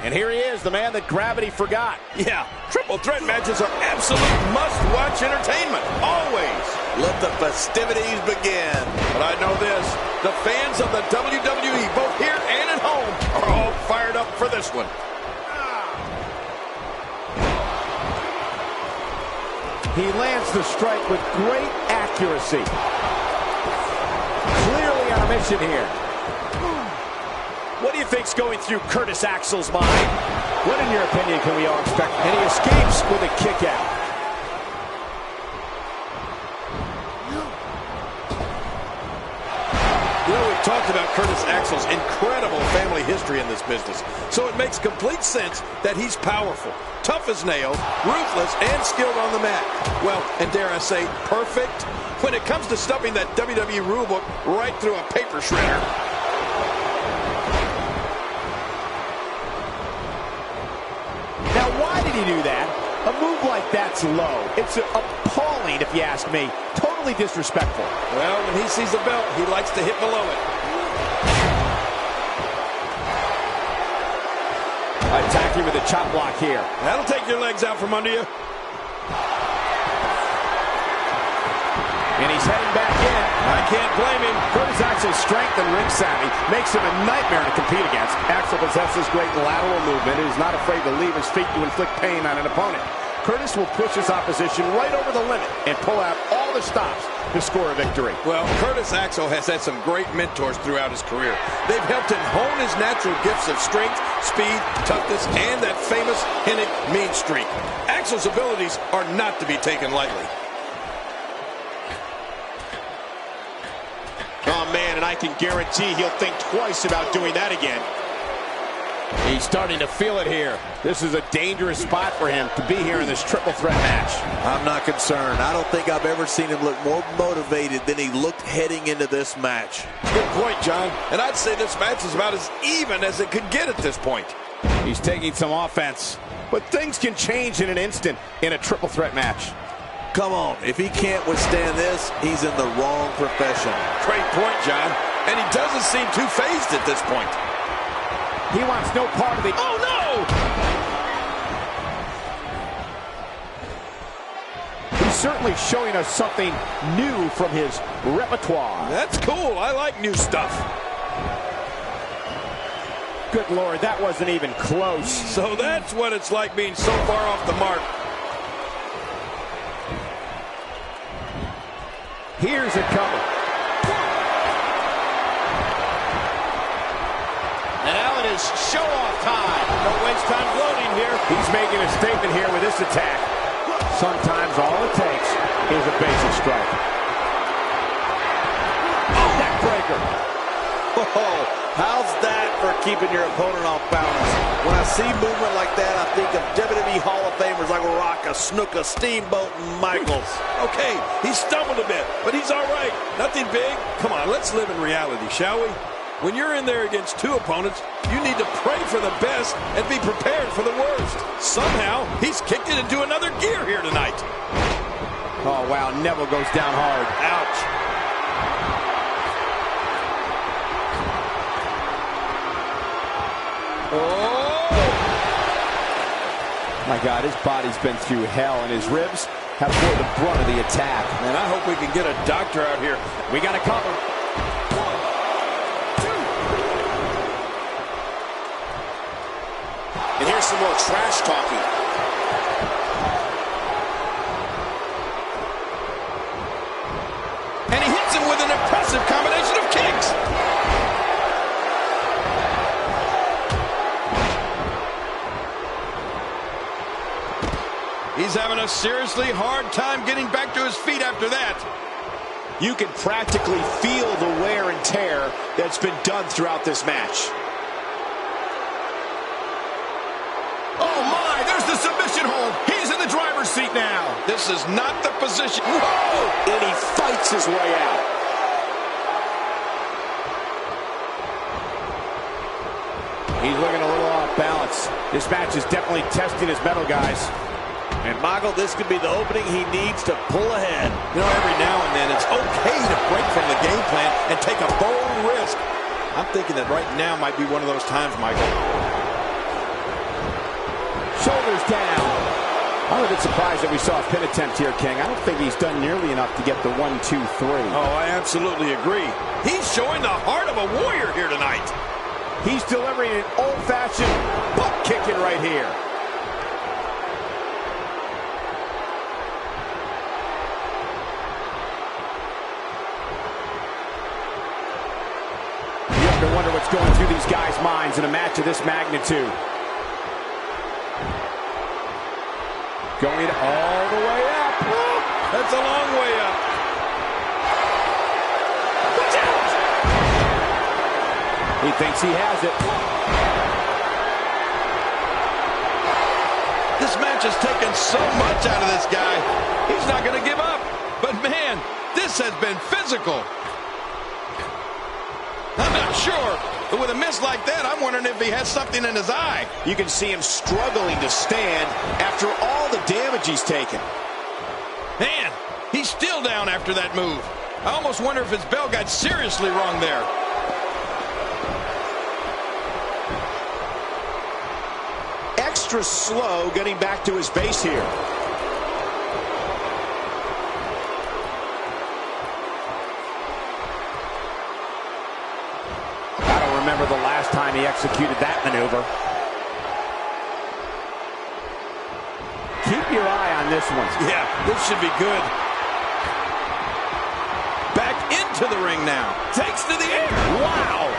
And here he is, the man that gravity forgot. Yeah, triple threat matches are absolute must-watch entertainment, always. Let the festivities begin. But I know this, the fans of the WWE, both here and at home, are all fired up for this one. He lands the strike with great accuracy. Clearly on a mission here. What do you think's going through Curtis Axel's mind? What, in your opinion, can we all expect? And he escapes with a kick out. You know, we've talked about Curtis Axel's incredible family history in this business, so it makes complete sense that he's powerful, tough as nails, ruthless, and skilled on the mat. Well, and dare I say, perfect when it comes to stuffing that WWE rulebook right through a paper shredder. Now, why did he do that? A move like that's low. It's appalling, if you ask me. Totally disrespectful. Well, when he sees the belt, he likes to hit below it. Attacking with a chop block here. That'll take your legs out from under you. And he's heading back in. I can't blame him. Curtis Axel's strength and ring savvy makes him a nightmare to compete against. Axel possesses great lateral movement and is not afraid to leave his feet to inflict pain on an opponent. Curtis will push his opposition right over the limit and pull out all the stops to score a victory. Well, Curtis Axel has had some great mentors throughout his career. They've helped him hone his natural gifts of strength, speed, toughness, and that famous Hennig mean streak. Axel's abilities are not to be taken lightly. Oh, man, and I can guarantee he'll think twice about doing that again. He's starting to feel it here. This is a dangerous spot for him to be here in this triple threat match. I'm not concerned. I don't think I've ever seen him look more motivated than he looked heading into this match. Good point, John. And I'd say this match is about as even as it could get at this point. He's taking some offense, but things can change in an instant in a triple threat match. Come on, if he can't withstand this, he's in the wrong profession. Great point, John. And he doesn't seem too phased at this point. He wants no part of the... Oh, no! certainly showing us something new from his repertoire. That's cool. I like new stuff. Good Lord, that wasn't even close. So that's what it's like being so far off the mark. Here's a cover. And now it is show-off time. Don't waste time gloating here. He's making a statement here with this attack. Sometimes all it takes is a basic strike. Oh, neck breaker. Oh, how's that for keeping your opponent off balance? When I see movement like that, I think of WWE Hall of Famers like Rocca, Snuka, Steamboat, and Michaels. Okay, he stumbled a bit, but he's all right. Nothing big. Come on, let's live in reality, shall we? When you're in there against two opponents, you need to pray for the best and be prepared for the worst. Somehow, he's kicked it into another gear here tonight. Oh, wow, Neville goes down hard. Ouch. Oh! My God, his body's been through hell, and his ribs have bore the brunt of the attack. Man, I hope we can get a doctor out here. We got a cover. 1, 2. And here's some more trash talking. And he hits him with an impressive combination of kicks. He's having a seriously hard time getting back to his feet after that. You can practically feel the wear and tear that's been done throughout this match. Oh, my, there's the submission hold. He's in the driver's seat now. This is not the position. Whoa! And he fights his way out. He's looking a little off balance. This match is definitely testing his mettle, guys. And Michael, this could be the opening he needs to pull ahead. You know, every now and then it's okay to break from the game plan and take a bold risk. I'm thinking that right now might be one of those times, Michael. Shoulders down. I'm a bit surprised that we saw a pin attempt here, King. I don't think he's done nearly enough to get the 1, 2, 3. Oh, I absolutely agree. He's showing the heart of a warrior here tonight. He's delivering an old-fashioned butt kicking right here. You have to wonder what's going through these guys' minds in a match of this magnitude. Going all the way up. That's a long way up. Watch out! He thinks he has it. This match has taken so much out of this guy. He's not going to give up. But man, this has been physical. I'm not sure, but with a miss like that, I'm wondering if he has something in his eye. You can see him struggling to stand after all the damage he's taken. Man, he's still down after that move. I almost wonder if his bell got seriously wrong there. Extra slow getting back to his base here. I don't remember the last time he executed that maneuver. Keep your eye on this one. Yeah, this should be good. Back into the ring now. Takes to the air. Wow!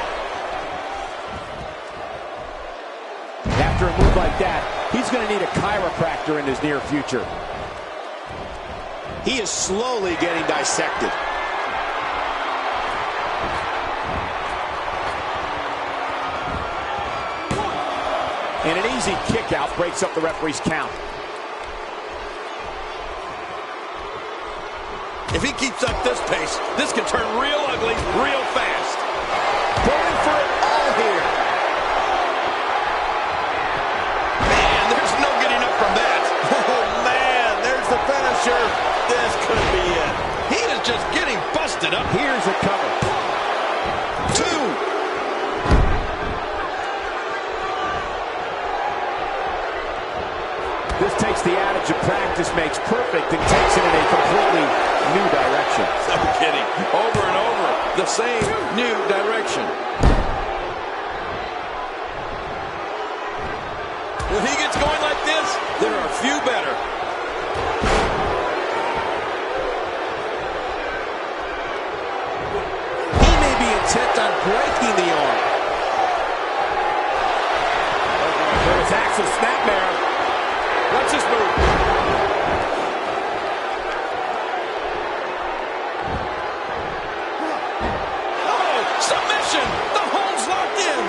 After a move like that, he's going to need a chiropractor in his near future. He is slowly getting dissected. And an easy kick out breaks up the referee's count. If he keeps up this pace, this could turn real ugly real fast. Going for it all here. Man, there's no getting up from that. Oh, man, there's the finisher. This could be it. He is just getting busted up. Here's a cover. 2. This just takes the adage of practice makes perfect and takes it in a completely new direction. No kidding. Over and over, the same new direction. When he gets going like this, there are few better. He may be intent on breaking the arm. There's Axel snapmare. Watch this move. Oh, submission. The hold's locked in.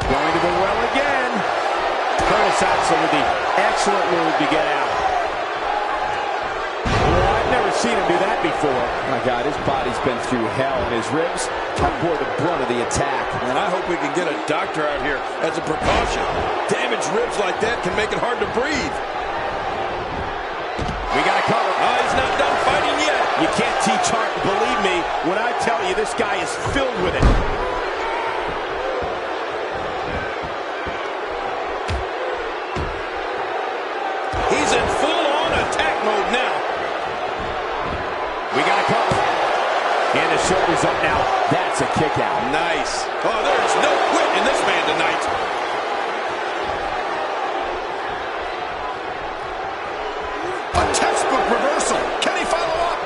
Going to the well again. Curtis Axel with the excellent move to get out. Well, I've never seen him do that before. My God, his body's been through hell, and his ribs have bore the brunt of the attack. And I hope we can get a doctor out here as a precaution. Damaged ribs like that can make it hard to breathe. We got to cover. Oh, he's not done fighting yet. You can't teach heart. Believe me when I tell you this guy is filled with it. He's in full-on attack mode now. We got to cover. And his shoulder's up now. That's a kick out. Nice. Oh, there's no quit in this man tonight. A textbook reversal. Can he follow up?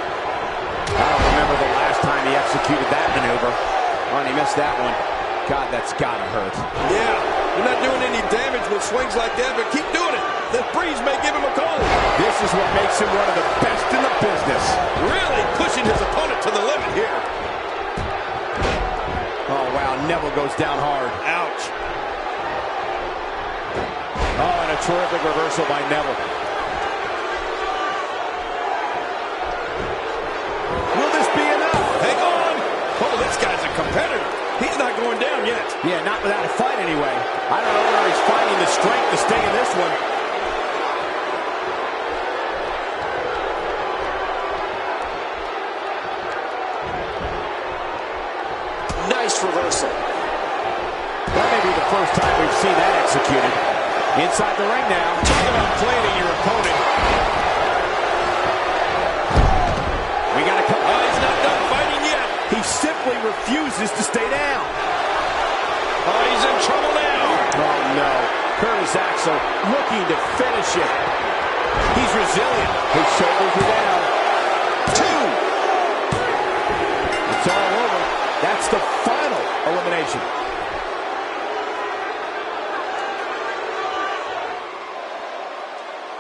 I don't remember the last time he executed that maneuver. Oh, and he missed that one. God, that's gotta hurt. Yeah, you're not doing any damage with swings like that, but keep doing it. The breeze may give him a cold. This is what makes him one of the best in the business. Really pushing his opponent to the limit here. Oh, wow, Neville goes down hard. Ouch. Oh, and a terrific reversal by Neville. Will this be enough? Hang on. Oh, this guy's a competitor. He's not going down yet. Yeah, not without a fight anyway. I don't know where he's finding the strength to stay in this one. Nice reversal. That may be the first time we've seen that executed. Inside the ring now. Talk about planning your opponent. We got to come. Oh, he's not done fighting yet. He simply refuses to stay down. Oh, he's in trouble now. Oh, no. Curtis Axel looking to finish it. He's resilient. His shoulders are down. 2. It's all over. That's the final elimination.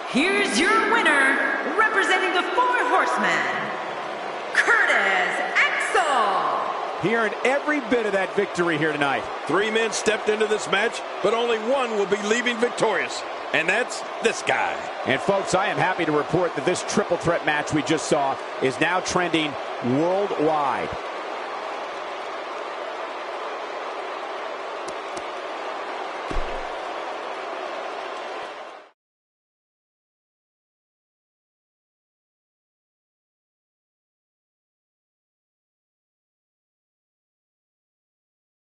Here's your winner, representing the Four Horsemen, Curtis Axel. Hearing every bit of that victory here tonight. 3 men stepped into this match, but only one will be leaving victorious. And that's this guy. And folks, I am happy to report that this triple threat match we just saw is now trending worldwide.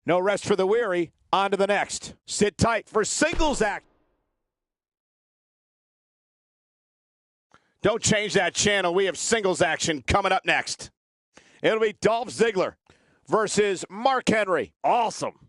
No rest for the weary. On to the next. Sit tight for singles act. Don't change that channel. We have singles action coming up next. It'll be Dolph Ziggler versus Mark Henry. Awesome.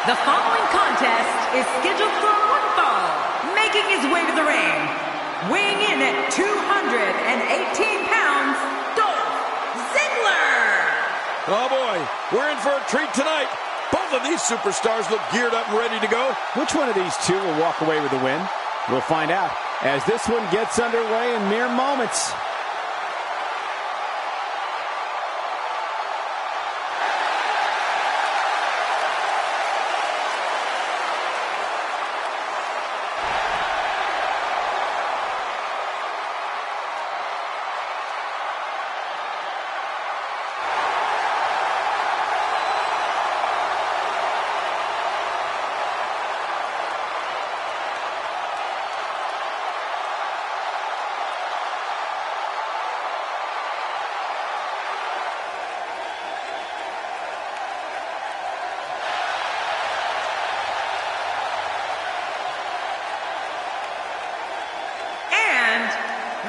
The following contest is scheduled for one fall, making his way to the ring, weighing in at 218 pounds, Dolph Ziggler. Oh boy, we're in for a treat tonight. Both of these superstars look geared up and ready to go. Which one of these two will walk away with the win? We'll find out as this one gets underway in mere moments.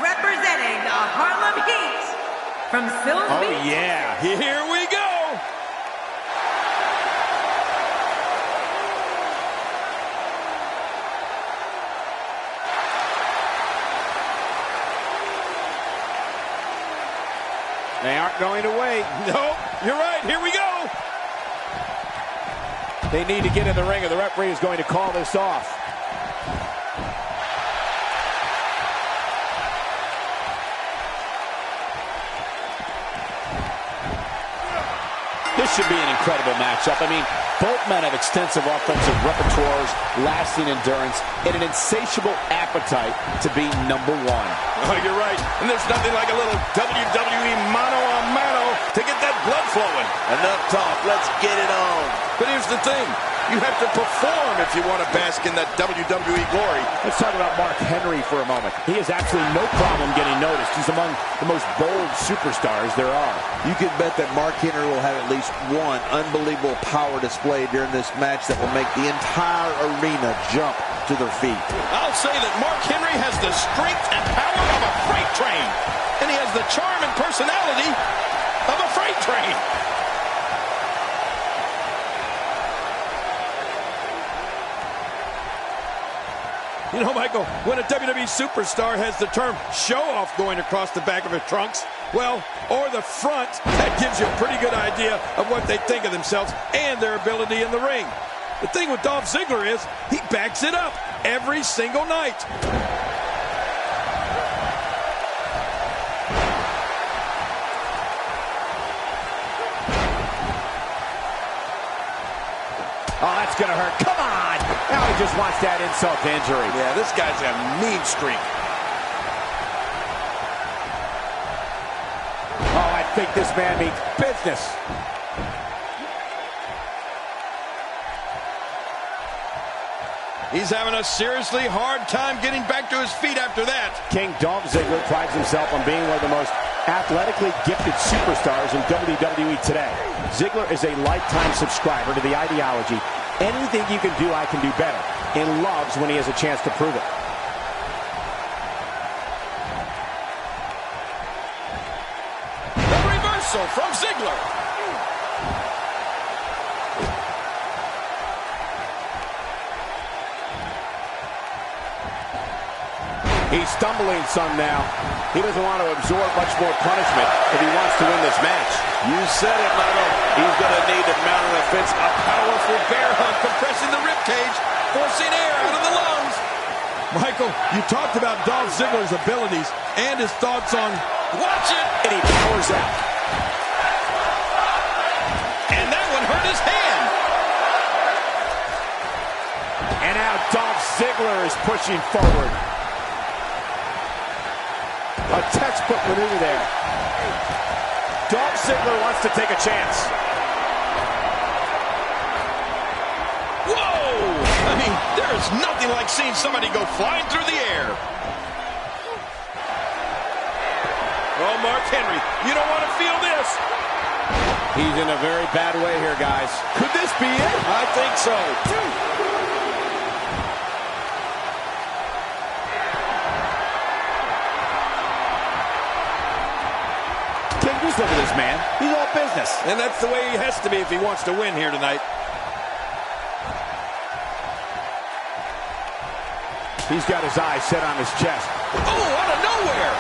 Representing the Harlem Heat from Sills Beach. Oh, yeah. Here we go. They aren't going to wait. No, you're right. Here we go. They need to get in the ring or the referee is going to call this off. This should be an incredible matchup. I mean, both men have extensive offensive repertoires, lasting endurance, and an insatiable appetite to be number one. Oh, you're right. And there's nothing like a little WWE mano-a-mano to get that blood flowing. Enough talk. Let's get it on. But here's the thing. You have to perform if you want to bask in that WWE glory. Let's talk about Mark Henry for a moment. He has absolutely no problem getting noticed. He's among the most bold superstars there are. You can bet that Mark Henry will have at least one unbelievable power display during this match that will make the entire arena jump to their feet. I'll say that Mark Henry has the strength and power of a freight train. And he has the charm and personality of a freight train. You know, Michael, when a WWE superstar has the term show-off going across the back of his trunks, well, or the front, that gives you a pretty good idea of what they think of themselves and their ability in the ring. The thing with Dolph Ziggler is he backs it up every single night. Oh, that's going to hurt. Come on! Now he just wants that insult to injury. Yeah, this guy's a mean streak. Oh, I think this man means business. He's having a seriously hard time getting back to his feet after that. King Dolph Ziggler prides himself on being one of the most athletically gifted superstars in WWE today. Ziggler is a lifetime subscriber to the ideology, anything you can do, I can do better, and loves when he has a chance to prove it. The reversal from Ziggler. He's stumbling some now. He doesn't want to absorb much more punishment if he wants to win this match. You said it, Michael. He's going to need to mount an offense. A powerful bear hug compressing the ribcage, forcing air out of the lungs. Michael, you talked about Dolph Ziggler's abilities and his thoughts on watch it. And he powers out. And that one hurt his hand. And now Dolph Ziggler is pushing forward. A textbook maneuver there. Dolph Ziggler wants to take a chance. Whoa! I mean, there is nothing like seeing somebody go flying through the air. Oh, Mark Henry, you don't want to feel this. He's in a very bad way here, guys. Could this be it? I think so. Just look at this man. He's all business. And that's the way he has to be if he wants to win here tonight. He's got his eyes set on his chest. Oh, out of nowhere!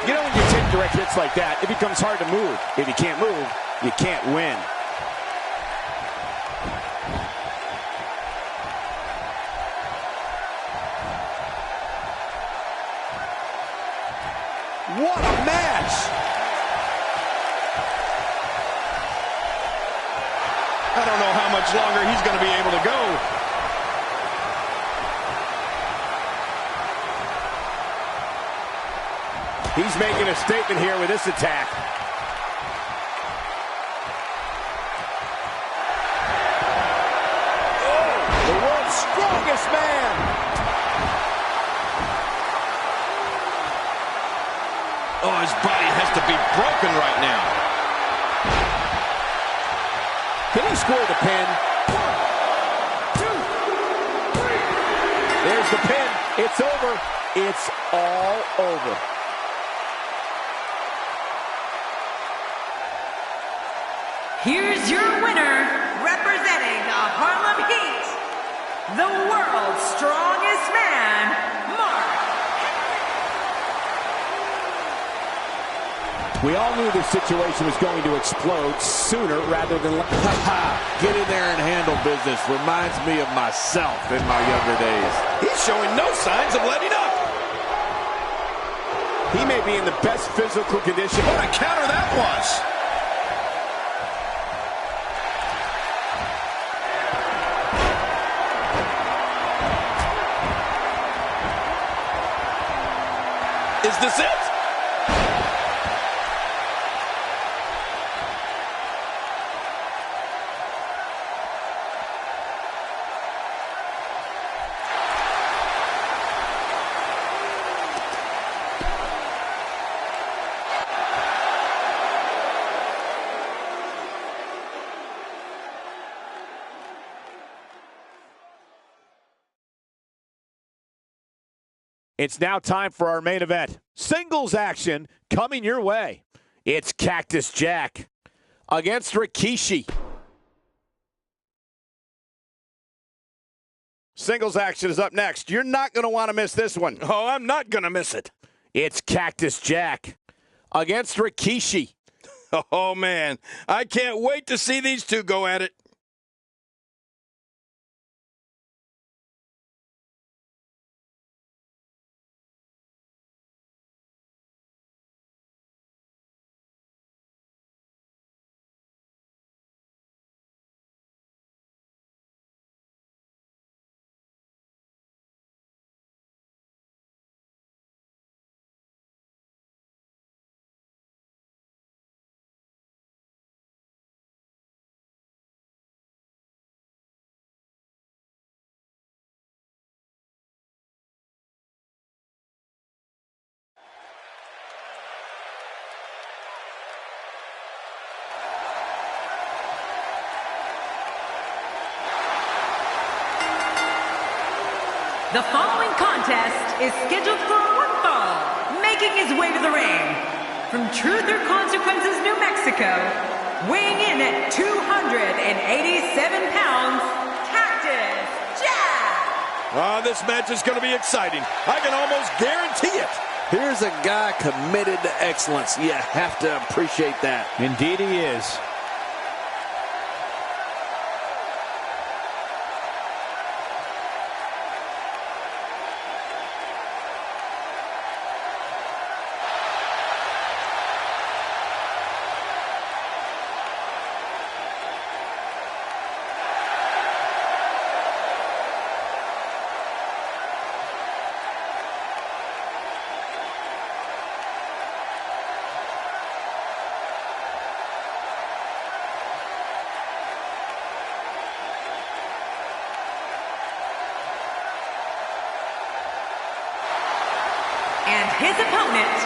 You know, when you take direct hits like that, it becomes hard to move. If you can't move, you can't win. What a match! I don't know how much longer he's going to be able to go. He's making a statement here with this attack. Oh, the world's strongest man! Oh, his body has to be broken right now. Can he score the pin? 1, 2, 3. There's the pin. It's over. It's all over. Here's your winner, representing the Harlem Heat, the world's strongest man, Mark. We all knew this situation was going to explode sooner rather than later. Get in there and handle business. Reminds me of myself in my younger days. He's showing no signs of letting up. He may be in the best physical condition. What a counter that was. Is this it? It's now time for our main event. Singles action coming your way. It's Cactus Jack against Rikishi. Singles action is up next. You're not going to want to miss this one. Oh, I'm not going to miss it. It's Cactus Jack against Rikishi. Oh, man. I can't wait to see these two go at it. The following contest is scheduled for one fall. Making his way to the ring, from Truth or Consequences, New Mexico, weighing in at 287 pounds, Cactus Jack. This match is going to be exciting. I can almost guarantee it. Here's a guy committed to excellence. You have to appreciate that. Indeed he is. And his opponent,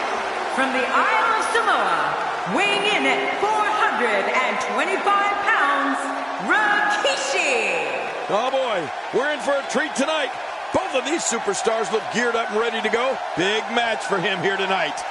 from the Isle of Samoa, weighing in at 425 pounds, Rikishi. Oh, boy. We're in for a treat tonight. Both of these superstars look geared up and ready to go. Big match for him here tonight.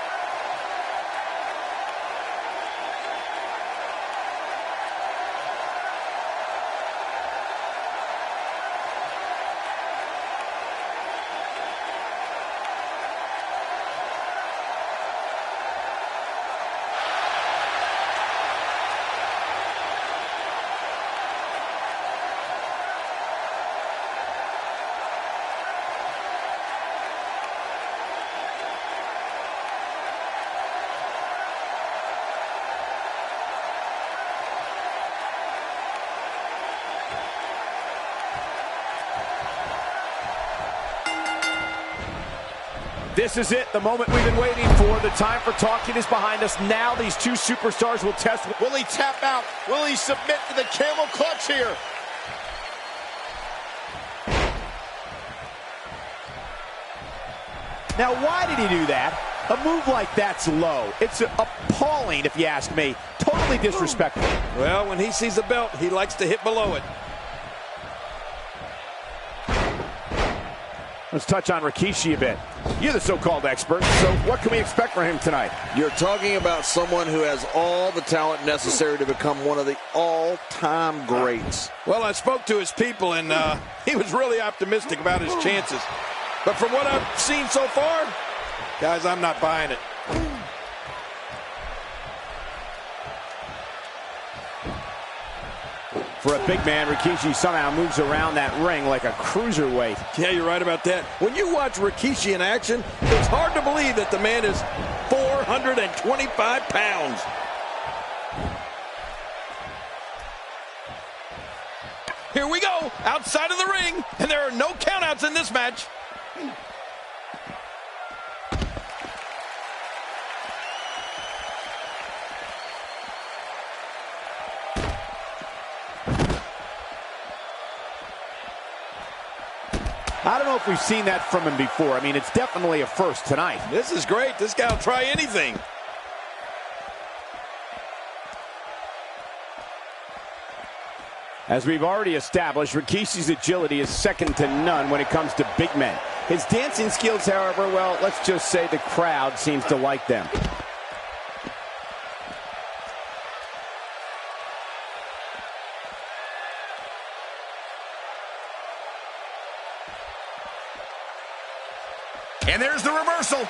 This is it, the moment we've been waiting for. The time for talking is behind us. Now these two superstars will test. Will he tap out? Will he submit to the camel clutch here? Now, why did he do that? A move like that's low. It's appalling, if you ask me. Totally disrespectful. Well, when he sees a belt, he likes to hit below it. Let's touch on Rikishi a bit. You're the so-called expert, so what can we expect from him tonight? You're talking about someone who has all the talent necessary to become one of the all-time greats. Well, I spoke to his people, and he was really optimistic about his chances. But from what I've seen so far, guys, I'm not buying it. For a big man, Rikishi somehow moves around that ring like a cruiserweight. Yeah, you're right about that. When you watch Rikishi in action, it's hard to believe that the man is 425 pounds. Here we go, outside of the ring, and there are no countouts in this match. I don't know if we've seen that from him before. I mean, it's definitely a first tonight. This is great. This guy will try anything. As we've already established, Rikishi's agility is second to none when it comes to big men. His dancing skills, however, well, let's just say the crowd seems to like them. And there's the reversal.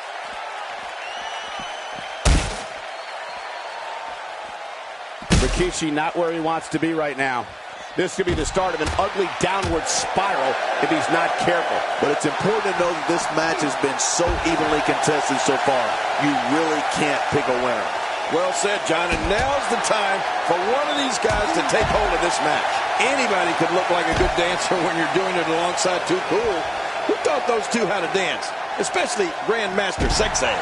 Rikishi not where he wants to be right now. This could be the start of an ugly downward spiral if he's not careful. But it's important to know that this match has been so evenly contested so far. You really can't pick a winner. Well said, John, and now's the time for one of these guys to take hold of this match. Anybody could look like a good dancer when you're doing it alongside Too Cool. Who taught those two how to dance? Especially Grandmaster Sexay.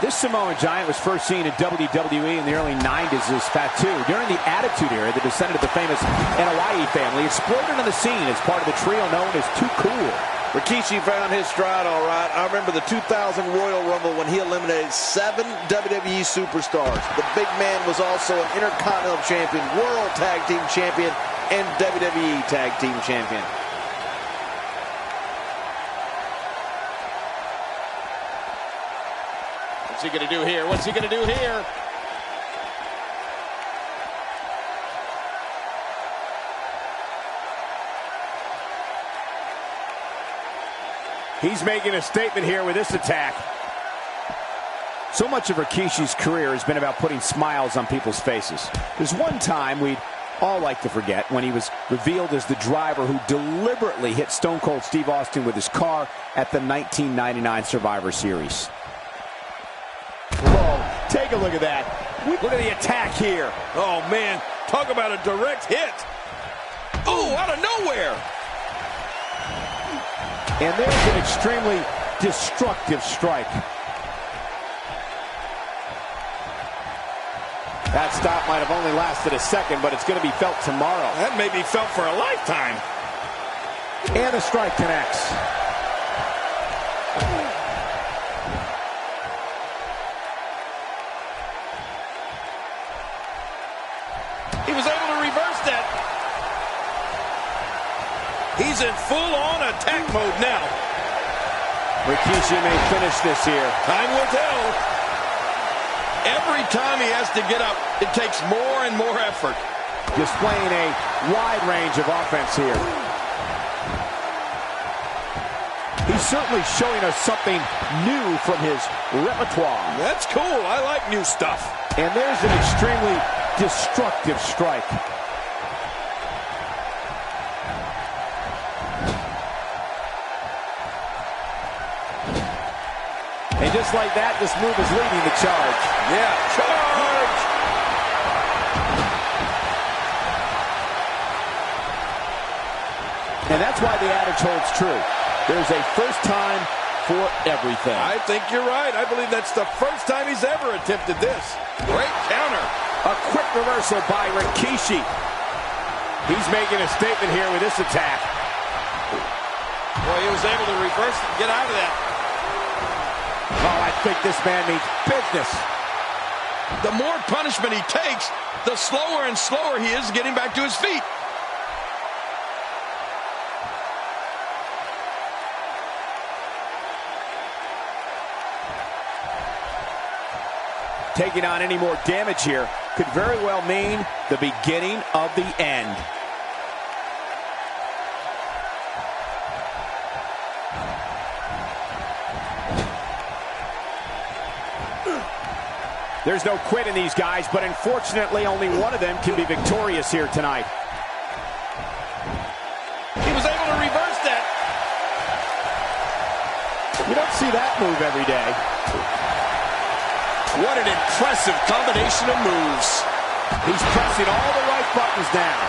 This Samoan Giant was first seen in WWE in the early 90s as Fatu. During the Attitude Era, the descendant of the famous Anoa'i family exploded on the scene as part of the trio known as Too Cool. Rikishi found his stride all right. I remember the 2000 Royal Rumble when he eliminated 7 WWE superstars. The big man was also an Intercontinental Champion, World Tag Team Champion, and WWE Tag Team Champion. What's he going to do here? What's he going to do here? He's making a statement here with this attack. So much of Rikishi's career has been about putting smiles on people's faces. There's one time we'd all like to forget when he was revealed as the driver who deliberately hit Stone Cold Steve Austin with his car at the 1999 Survivor Series. Whoa, take a look at that. Look at the attack here. Oh, man, talk about a direct hit. Oh, out of nowhere. And there's an extremely destructive strike. That stop might have only lasted a second, but it's going to be felt tomorrow. That may be felt for a lifetime. And the strike connects. He was able to reverse that. He's in full-on attack mode now. Rikishi may finish this here. Time will tell. Every time he has to get up, it takes more and more effort. Displaying a wide range of offense here. He's certainly showing us something new from his repertoire. That's cool. I like new stuff. And there's an extremely destructive strike. And just like that, this move is leading the charge. Yeah, charge! And that's why the adage holds true. There's a first time for everything. I think you're right. I believe that's the first time he's ever attempted this. Great counter. A quick reversal by Rikishi. He's making a statement here with this attack. Boy, he was able to reverse it and get out of that. Oh, I think this man means business. The more punishment he takes, the slower and slower he is getting back to his feet. Taking on any more damage here could very well mean the beginning of the end. There's no quit in these guys, but unfortunately only one of them can be victorious here tonight. He was able to reverse that. You don't see that move every day. What an impressive combination of moves. He's pressing all the right buttons now.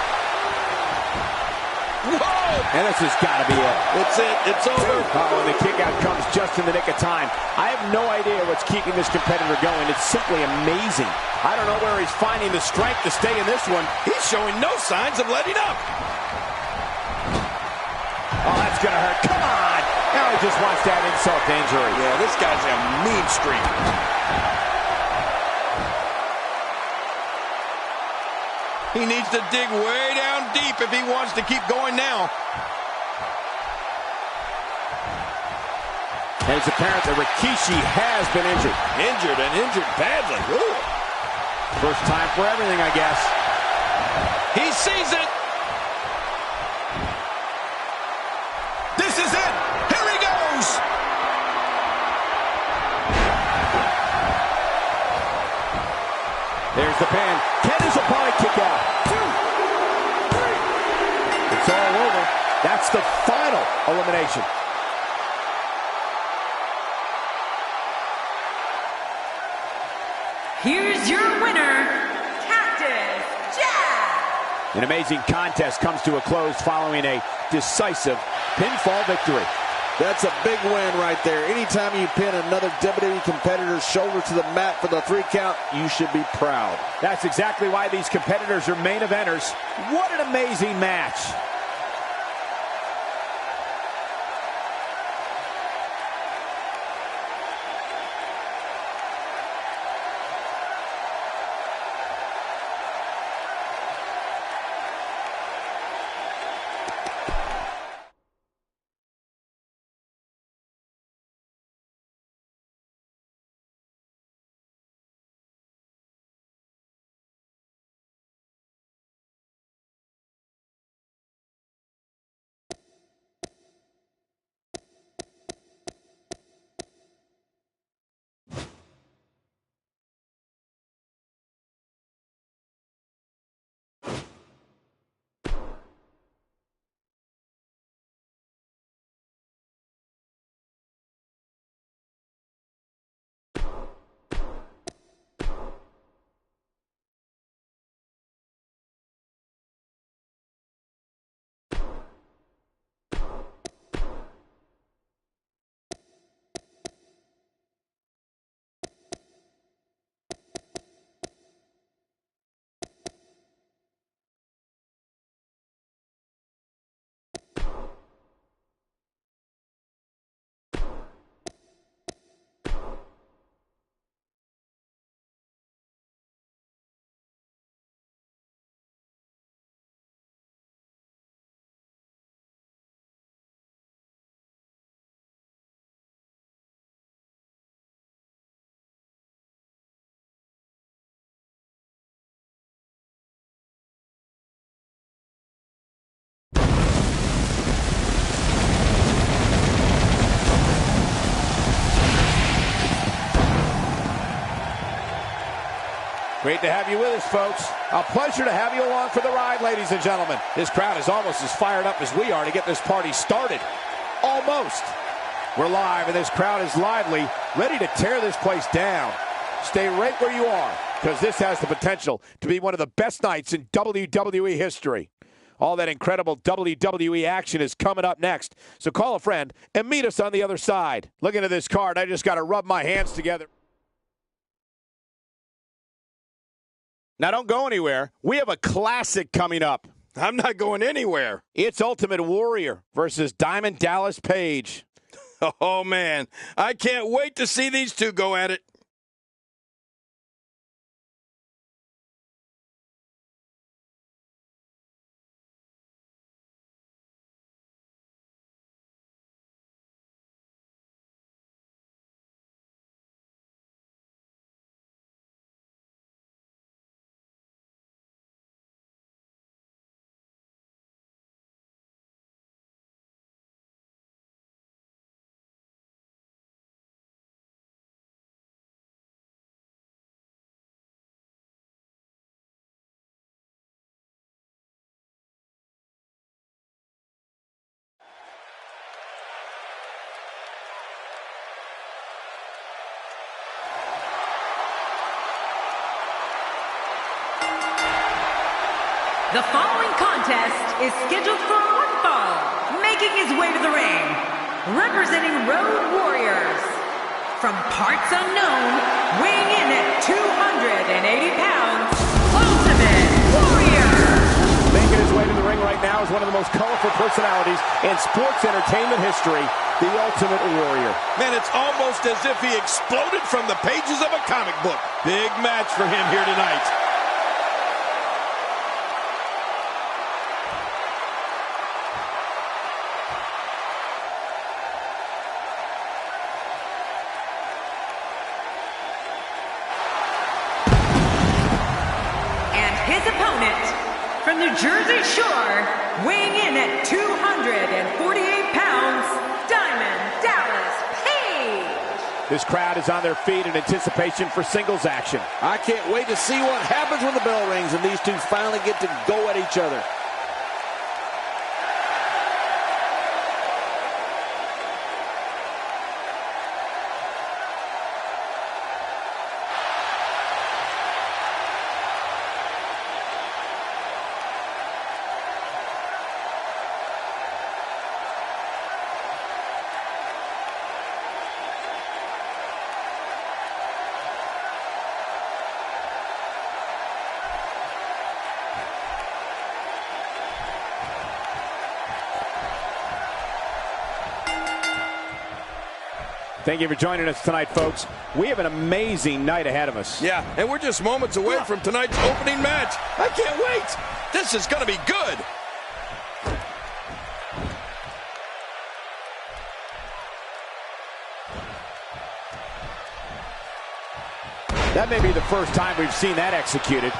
Whoa! And this has got to be it. It's it. It's over. Oh, and the kick out comes just in the nick of time. I have no idea what's keeping this competitor going. It's simply amazing. I don't know where he's finding the strength to stay in this one. He's showing no signs of letting up. Oh, that's going to hurt. Come on. Now he just wants to add insult to injury. Yeah, this guy's a mean streak. He needs to dig way down deep if he wants to keep going now. And it's apparent that Rikishi has been injured. Injured and injured badly. Ooh. First time for everything, I guess. He sees it. This is it. Here he goes. There's the pin. Can his opponent kick out? 2, 3. It's all over. That's the final elimination. Here's your winner, Cactus Jack. An amazing contest comes to a close following a decisive pinfall victory. That's a big win right there. Anytime you pin another WWE competitor's shoulder to the mat for the 3 count, you should be proud. That's exactly why these competitors are main eventers. What an amazing match. Great to have you with us, folks. A pleasure to have you along for the ride, ladies and gentlemen. This crowd is almost as fired up as we are to get this party started. Almost. We're live, and this crowd is lively, ready to tear this place down. Stay right where you are, because this has the potential to be one of the best nights in WWE history. All that incredible WWE action is coming up next. So call a friend and meet us on the other side. Looking at this card, I just got to rub my hands together. Now don't go anywhere. We have a classic coming up. I'm not going anywhere. It's Ultimate Warrior versus Diamond Dallas Page. Oh, man. I can't wait to see these two go at it. The following contest is scheduled for one fall. Making his way to the ring, representing Road Warriors. From parts unknown, weighing in at 280 pounds, Ultimate Warrior. Making his way to the ring right now is one of the most colorful personalities in sports entertainment history, the Ultimate Warrior. Man, it's almost as if he exploded from the pages of a comic book. Big match for him here tonight. His opponent, from the Jersey Shore, weighing in at 248 pounds, Diamond Dallas Page. This crowd is on their feet in anticipation for singles action. I can't wait to see what happens when the bell rings and these two finally get to go at each other. Thank you for joining us tonight, folks. We have an amazing night ahead of us. Yeah, and we're just moments away from tonight's opening match. I can't wait. This is going to be good. That may be the first time we've seen that executed.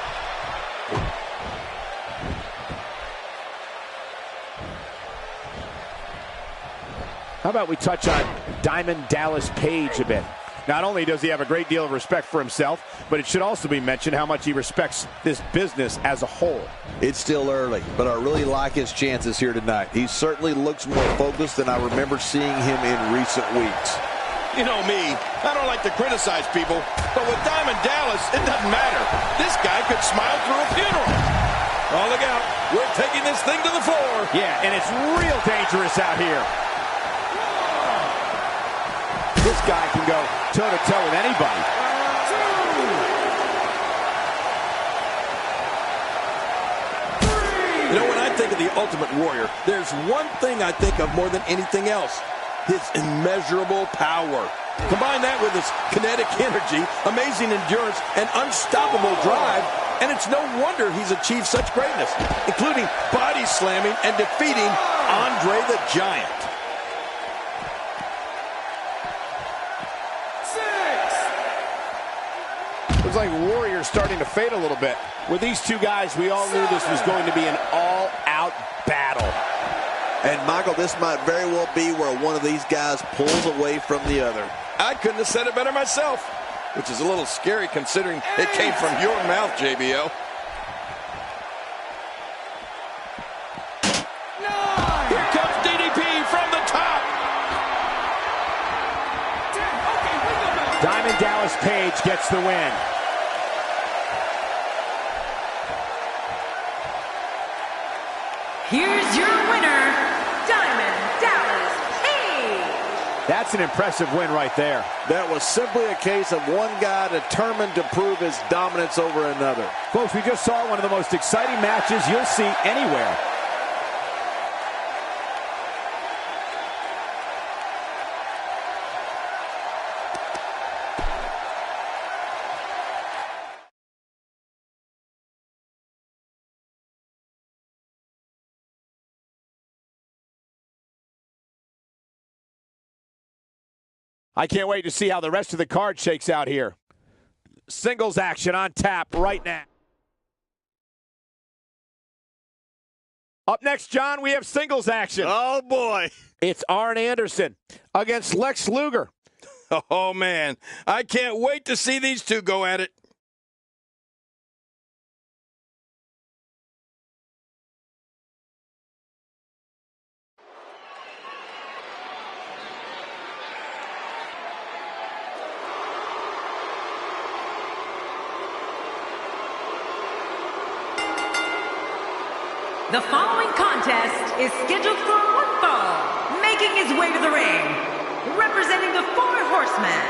How about we touch on Diamond Dallas Page a bit? Not only does he have a great deal of respect for himself, but it should also be mentioned how much he respects this business as a whole. It's still early, but I really like his chances here tonight. He certainly looks more focused than I remember seeing him in recent weeks. You know me, I don't like to criticize people, but with Diamond Dallas, it doesn't matter. This guy could smile through a funeral. Oh, look out. We're taking this thing to the floor. Yeah, and it's real dangerous out here. This guy can go toe-to-toe with anybody. You know, when I think of the Ultimate Warrior, there's one thing I think of more than anything else. His immeasurable power. Combine that with his kinetic energy, amazing endurance, and unstoppable drive, and it's no wonder he's achieved such greatness, including body slamming and defeating Andre the Giant. Looks like Warrior's starting to fade a little bit. With these two guys, we all knew this was going to be an all-out battle. And, Michael, this might very well be where one of these guys pulls away from the other. I couldn't have said it better myself, which is a little scary considering it came from your mouth, JBL. Here comes DDP from the top. Diamond Dallas Page gets the win. here's your winner, Diamond Dallas Page. That's an impressive win right there. That was simply a case of one guy determined to prove his dominance over another. Folks, we just saw one of the most exciting matches you'll see anywhere. I can't wait to see how the rest of the card shakes out here. Singles action on tap right now. Up next, John, we have singles action. Oh, boy. It's Arn Anderson against Lex Luger. Oh, man. I can't wait to see these two go at it. The following contest is scheduled for one fall, making his way to the ring, representing the Four Horsemen.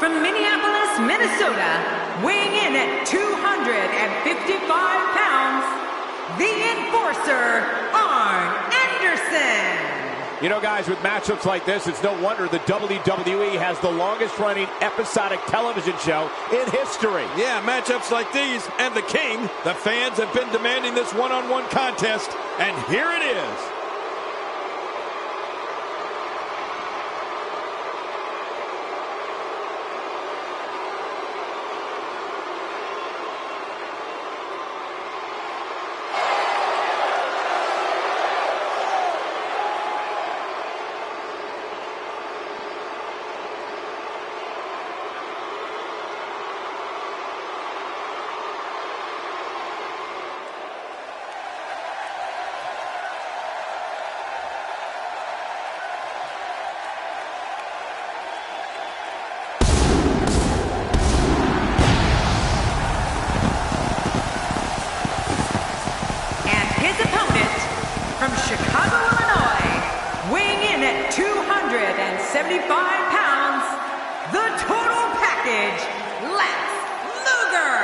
From Minneapolis, Minnesota, weighing in at 255 pounds, the Enforcer, Arn Anderson. You know, guys, with matchups like this, it's no wonder the WWE has the longest-running episodic television show in history. Yeah, matchups like these, and the King, the fans have been demanding this one-on-one contest, and here it is. From Chicago, Illinois, weighing in at 275 pounds, the total package, Lex Luger.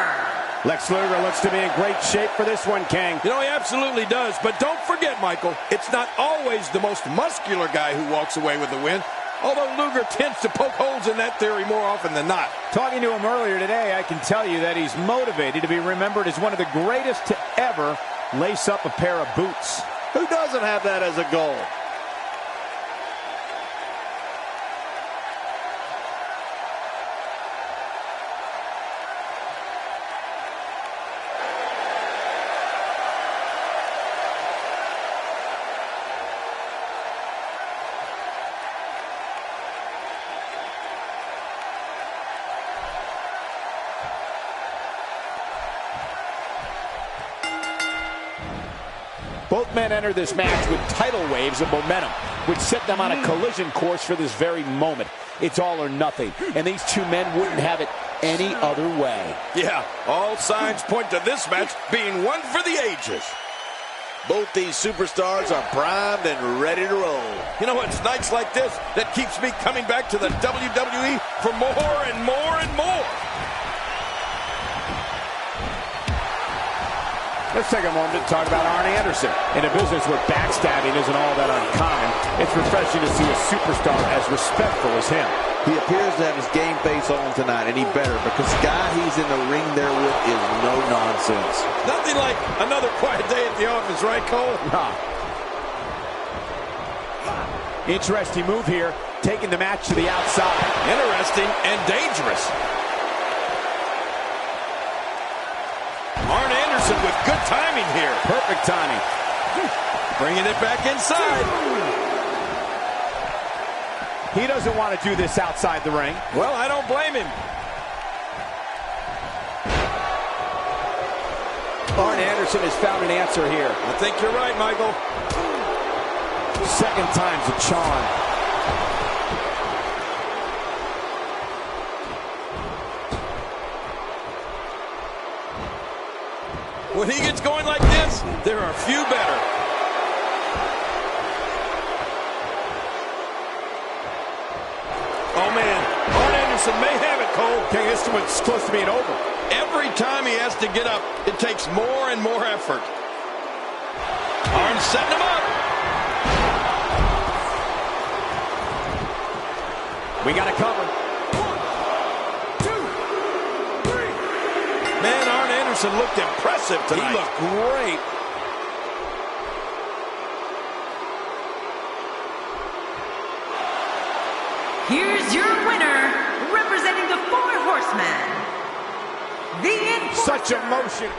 Lex Luger looks to be in great shape for this one, King. You know, he absolutely does, but don't forget, Michael, it's not always the most muscular guy who walks away with the win, although Luger tends to poke holes in that theory more often than not. Talking to him earlier today, I can tell you that he's motivated to be remembered as one of the greatest to ever lace up a pair of boots. Who doesn't have that as a goal? Both men enter this match with tidal waves of momentum, which set them on a collision course for this very moment. It's all or nothing, and these two men wouldn't have it any other way. Yeah, all signs point to this match being one for the ages. Both these superstars are primed and ready to roll. You know, it's nights like this that keeps me coming back to the WWE for more and more and more. Let's take a moment to talk about Arn Anderson. In a business where backstabbing isn't all that uncommon, it's refreshing to see a superstar as respectful as him. He appears to have his game face on tonight, and he better, because the guy he's in the ring there with is no nonsense. Nothing like another quiet day at the office, right, Cole? Nah. Interesting move here, taking the match to the outside. Interesting and dangerous. Arn Anderson with good timing here. Perfect timing. Bringing it back inside. He doesn't want to do this outside the ring. Well, I don't blame him. Arn Anderson has found an answer here. I think you're right, Michael. Second time's a charm. When he gets going like this, there are few better. Oh, man. Arn Anderson may have it, Cole. Okay, this one's close to being over. Every time he has to get up, it takes more and more effort. Arn setting him up. We got it covered. 1, 2, 3. Man, Arn Anderson looked impressive tonight. He looked great. Here's your winner, representing the Four Horsemen, the Enforcer. Such emotion.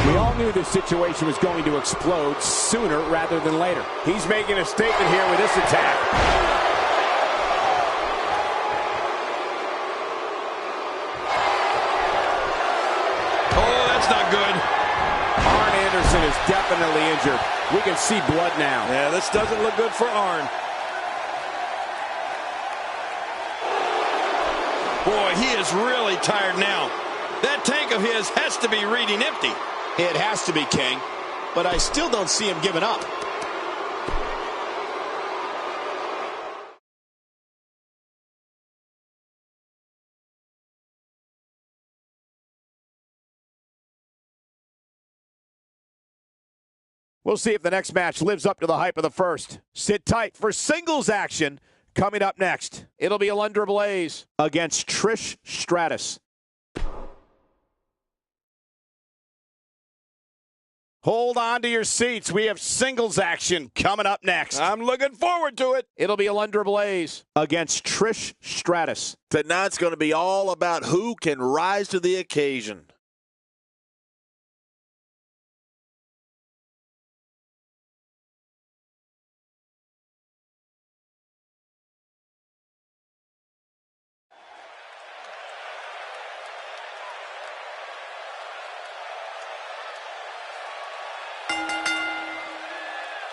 We all knew this situation was going to explode sooner rather than later. He's making a statement here with this attack. Oh, that's not good. Arn Anderson is definitely injured. We can see blood now. Yeah, this doesn't look good for Arn. Boy, he is really tired now. That tank of his has to be reading empty. It has to be, King, but I still don't see him giving up. We'll see if the next match lives up to the hype of the first. Sit tight for singles action coming up next. It'll be Alundra Blaze against Trish Stratus. Hold on to your seats. We have singles action coming up next. I'm looking forward to it. It'll be Alundra Blaze against Trish Stratus. Tonight's going to be all about who can rise to the occasion.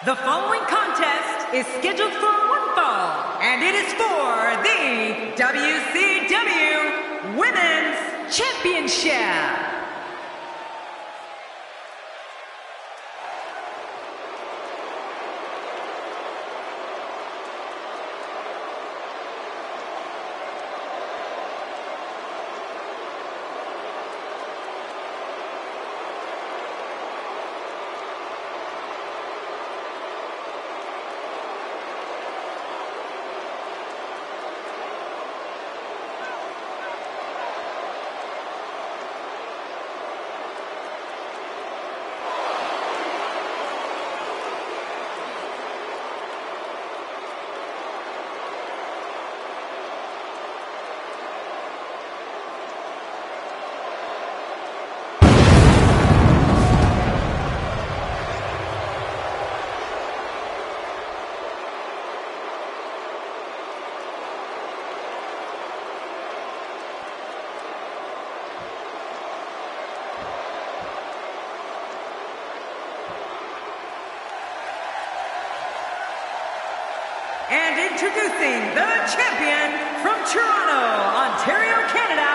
The following contest is scheduled for one fall, and it is for the WCW Women's Championship. And introducing the champion from Toronto, Ontario, Canada,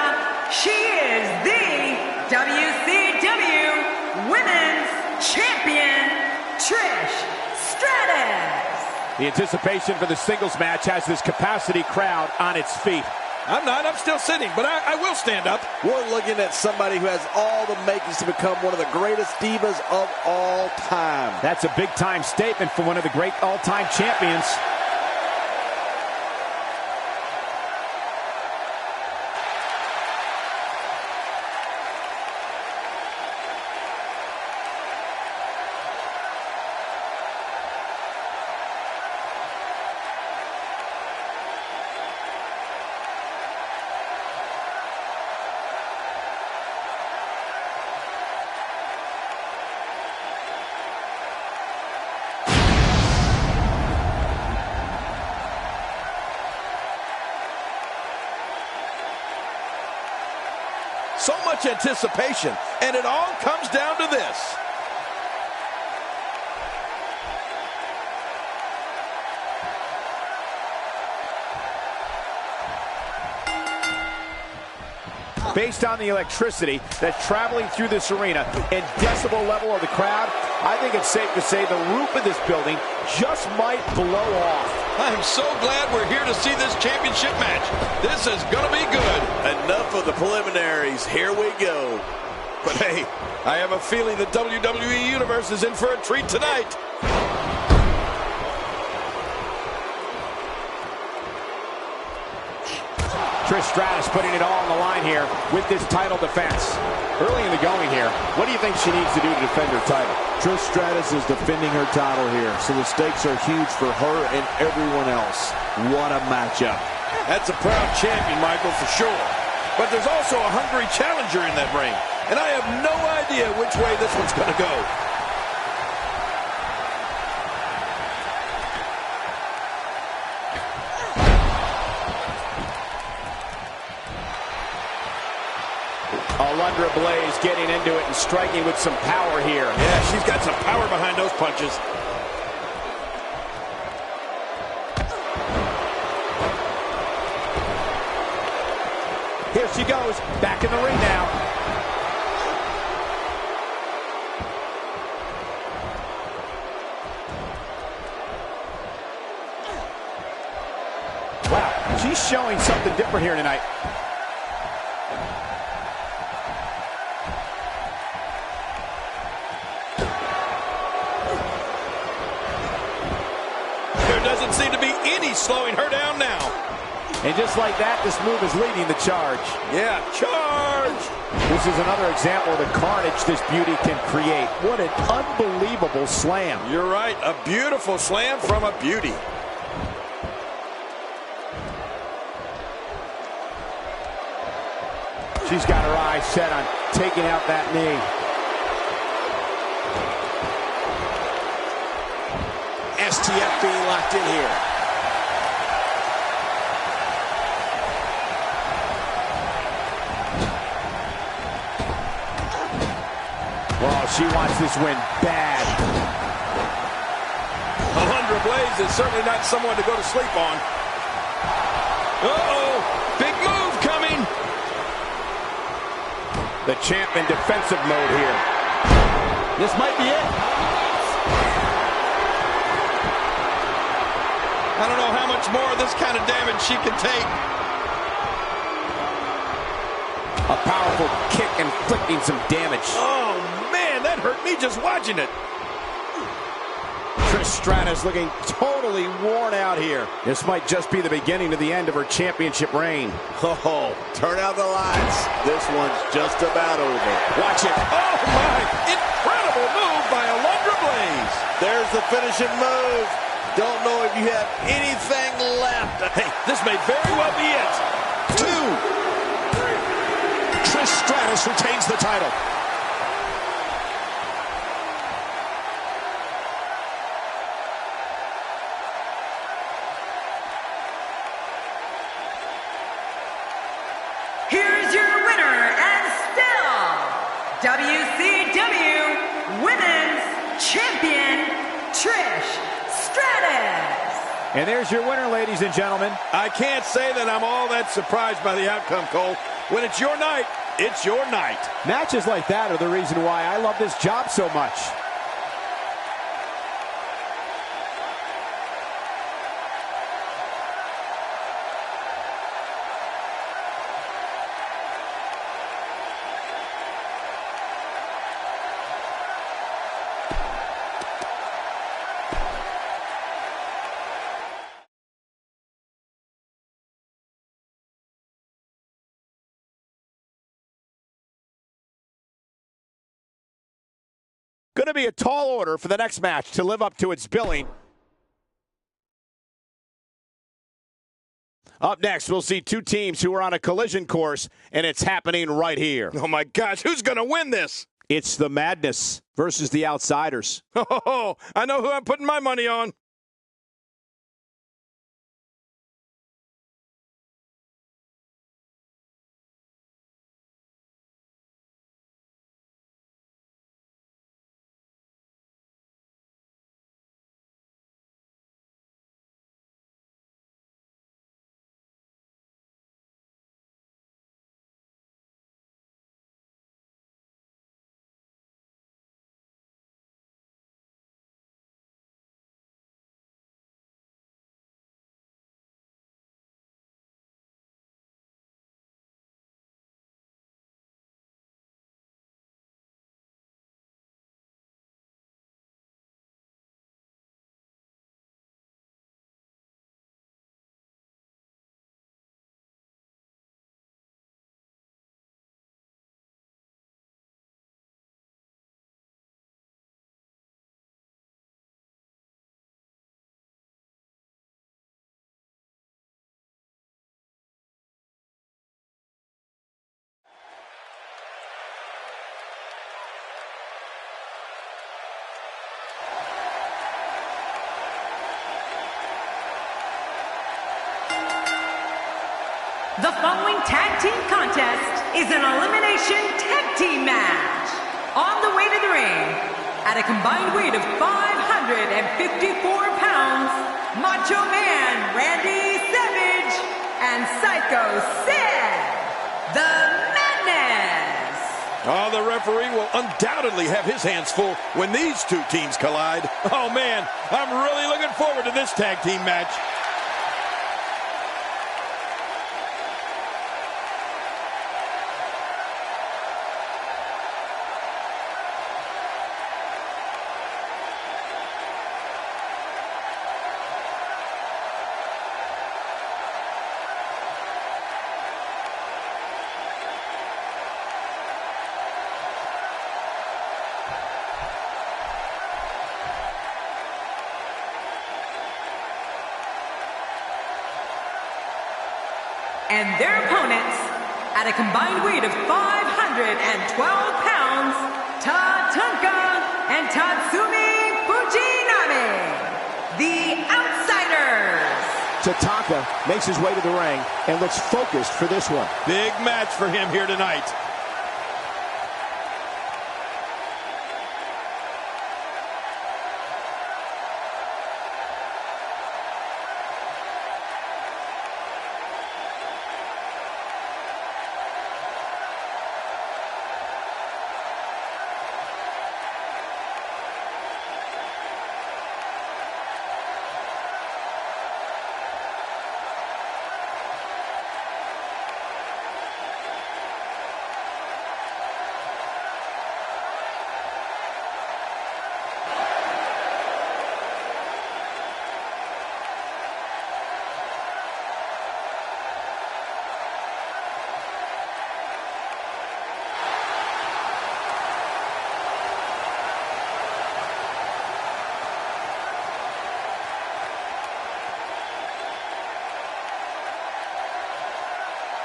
she is the WCW Women's Champion, Trish Stratus. The anticipation for the singles match has this capacity crowd on its feet. I'm not. I'm still sitting, but I will stand up. We're looking at somebody who has all the makings to become one of the greatest divas of all time. That's a big-time statement for one of the great all-time champions. So much anticipation, and it all comes down to this. Based on the electricity that's traveling through this arena and decibel level of the crowd, I think it's safe to say the roof of this building just might blow off. I'm so glad we're here to see this championship match. This is going to be good. Enough of the preliminaries. Here we go. But hey, I have a feeling the WWE Universe is in for a treat tonight. Trish Stratus putting it all on the line here with this title defense. Early in the going here, what do you think she needs to do to defend her title? Trish Stratus is defending her title here, so the stakes are huge for her and everyone else. What a matchup. That's a proud champion, Michael, for sure. But there's also a hungry challenger in that ring, and I have no idea which way this one's going to go. Alundra Blaze getting into it and striking with some power here. Yeah, she's got some power behind those punches. Here she goes, back in the ring now. Wow, she's showing something different here tonight. Doesn't seem to be any slowing her down now. And just like that, this move is leading the charge. Yeah, charge! This is another example of the carnage this beauty can create. What an unbelievable slam. You're right, a beautiful slam from a beauty. She's got her eyes set on taking out that knee. STF being locked in here. Well, she wants this win bad. Alundra Blaze is certainly not someone to go to sleep on. Uh-oh, big move coming. The champ in defensive mode here. This might be it. I don't know how much more of this kind of damage she can take. A powerful kick inflicting some damage. Oh, man, that hurt me just watching it. Trish Stratus looking totally worn out here. This might just be the beginning to the end of her championship reign. Oh, turn out the lights. This one's just about over. Watch it. Oh, my. Incredible move by Alundra Blaze. There's the finishing move. Don't know if you have anything left. Hey, this may very well be it. 2. Trish Stratus retains the title. Here's your winner and still WCW Women's Champion, Trish Stratus. And there's your winner, ladies and gentlemen. I can't say that I'm all that surprised by the outcome, Cole. When it's your night, it's your night. Matches like that are the reason why I love this job so much. Going to be a tall order for the next match to live up to its billing. Up next, we'll see two teams who are on a collision course, and it's happening right here. Oh, my gosh, who's going to win this? It's the Madness versus the Outsiders. Oh, I know who I'm putting my money on. The following tag team contest is an elimination tag team match. On the way to the ring, at a combined weight of 554 pounds, Macho Man Randy Savage and Psycho Sid, the Madness. Oh, the referee will undoubtedly have his hands full when these two teams collide. Oh, man, I'm really looking forward to this tag team match. And their opponents, at a combined weight of 512 pounds, Tatanka and Tatsumi Fujinami, the Outsiders. Tatanka makes his way to the ring and looks focused for this one. Big match for him here tonight.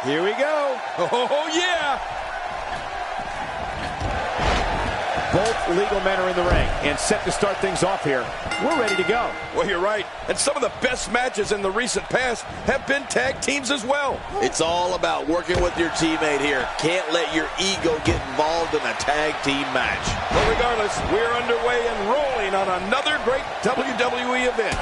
Here we go. Oh, yeah. Both legal men are in the ring and set to start things off here. We're ready to go. Well, you're right. And some of the best matches in the recent past have been tag teams as well. It's all about working with your teammate here. Can't let your ego get involved in a tag team match. But regardless, we're underway and rolling on another great WWE event.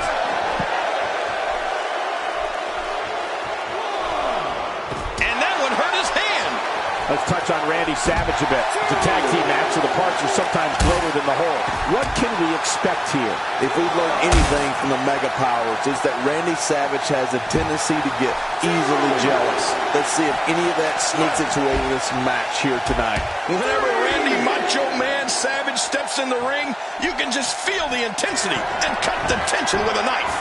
Let's touch on Randy Savage a bit. It's a tag team match, so the parts are sometimes greater than the whole. What can we expect here? If we've learned anything from the Mega Powers, it's that Randy Savage has a tendency to get easily jealous. Let's see if any of that sneaks its way to this match here tonight. Whenever Randy Macho Man Savage steps in the ring, you can just feel the intensity and cut the tension with a knife.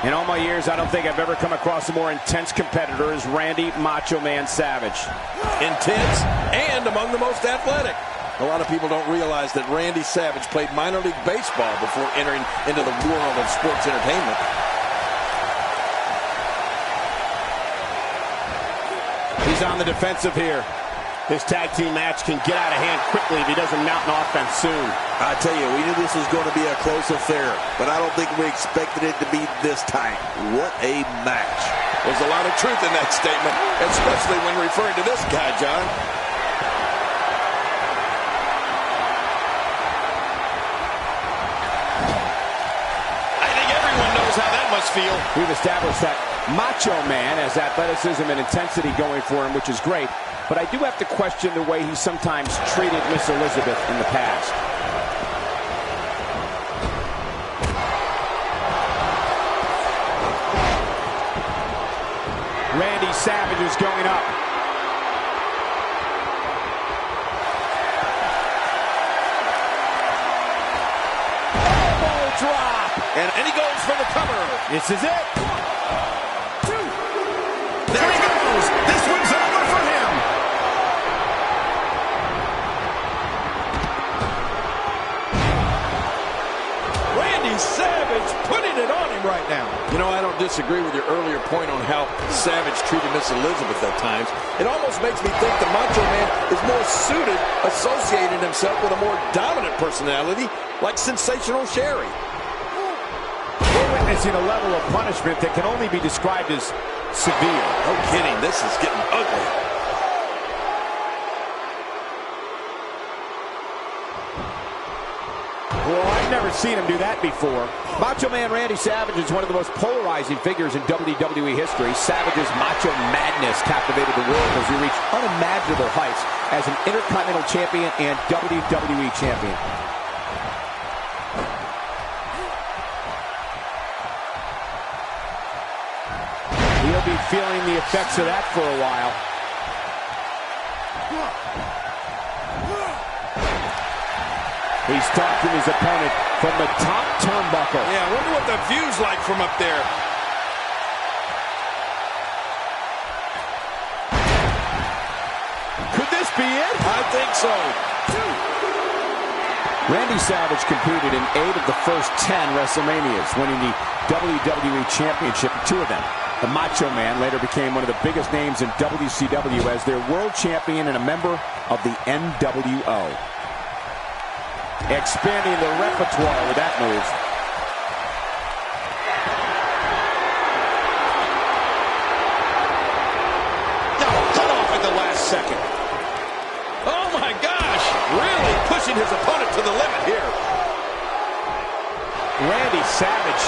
In all my years, I don't think I've ever come across a more intense competitor as Randy Macho Man Savage. Intense and among the most athletic. A lot of people don't realize that Randy Savage played minor league baseball before entering into the world of sports entertainment. He's on the defensive here. This tag team match can get out of hand quickly if he doesn't mount an offense soon. I tell you, we knew this was going to be a close affair, but I don't think we expected it to be this tight. What a match. There's a lot of truth in that statement, especially when referring to this guy, John. I think everyone knows how that must feel. We've established that Macho Man has athleticism and intensity going for him, which is great. But I do have to question the way he sometimes treated Miss Elizabeth in the past. Randy Savage is going up. Elbow drop. And he goes for the cover. This is it. 1, 2. There he goes. This one's over for him. Randy Savage putting it on him right now. You know, I don't disagree with your earlier point on how Savage treated Miss Elizabeth at times. It almost makes me think the Macho Man is more suited, associating himself with a more dominant personality like Sensational Sherry. witnessing a level of punishment that can only be described as severe. No kidding, this is getting ugly. Well, I've never seen him do that before. Macho Man Randy Savage is one of the most polarizing figures in WWE history. Savage's macho madness captivated the world as he reached unimaginable heights as an Intercontinental Champion and WWE Champion. He'll be feeling the effects of that for a while. He's stalking his opponent from the top turnbuckle. Yeah, I wonder what the view's like from up there. Could this be it? I think so. Randy Savage competed in 8 of the first 10 WrestleManias, winning the WWE Championship in 2 of them. The Macho Man later became one of the biggest names in WCW as their world champion and a member of the NWO. Expanding the repertoire with that move. No, cut off at the last second. Oh my gosh, really pushing his opponent to the limit here. Randy Savage.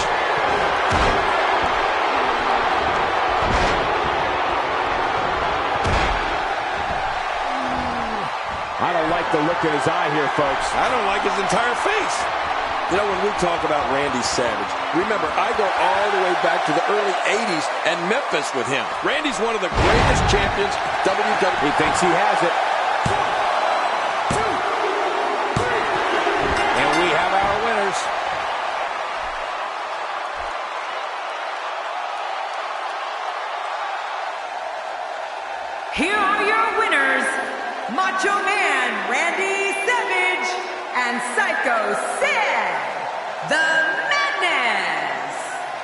I don't like the look in his eye here, folks. I don't like his entire face. You know, when we talk about Randy Savage, remember, I go all the way back to the early 80s and Memphis with him. Randy's one of the greatest champions WWE. He thinks he has it. And we have our winners. Here are your winners, Macho Man Randy Savage and Psycho Sid, the Madness.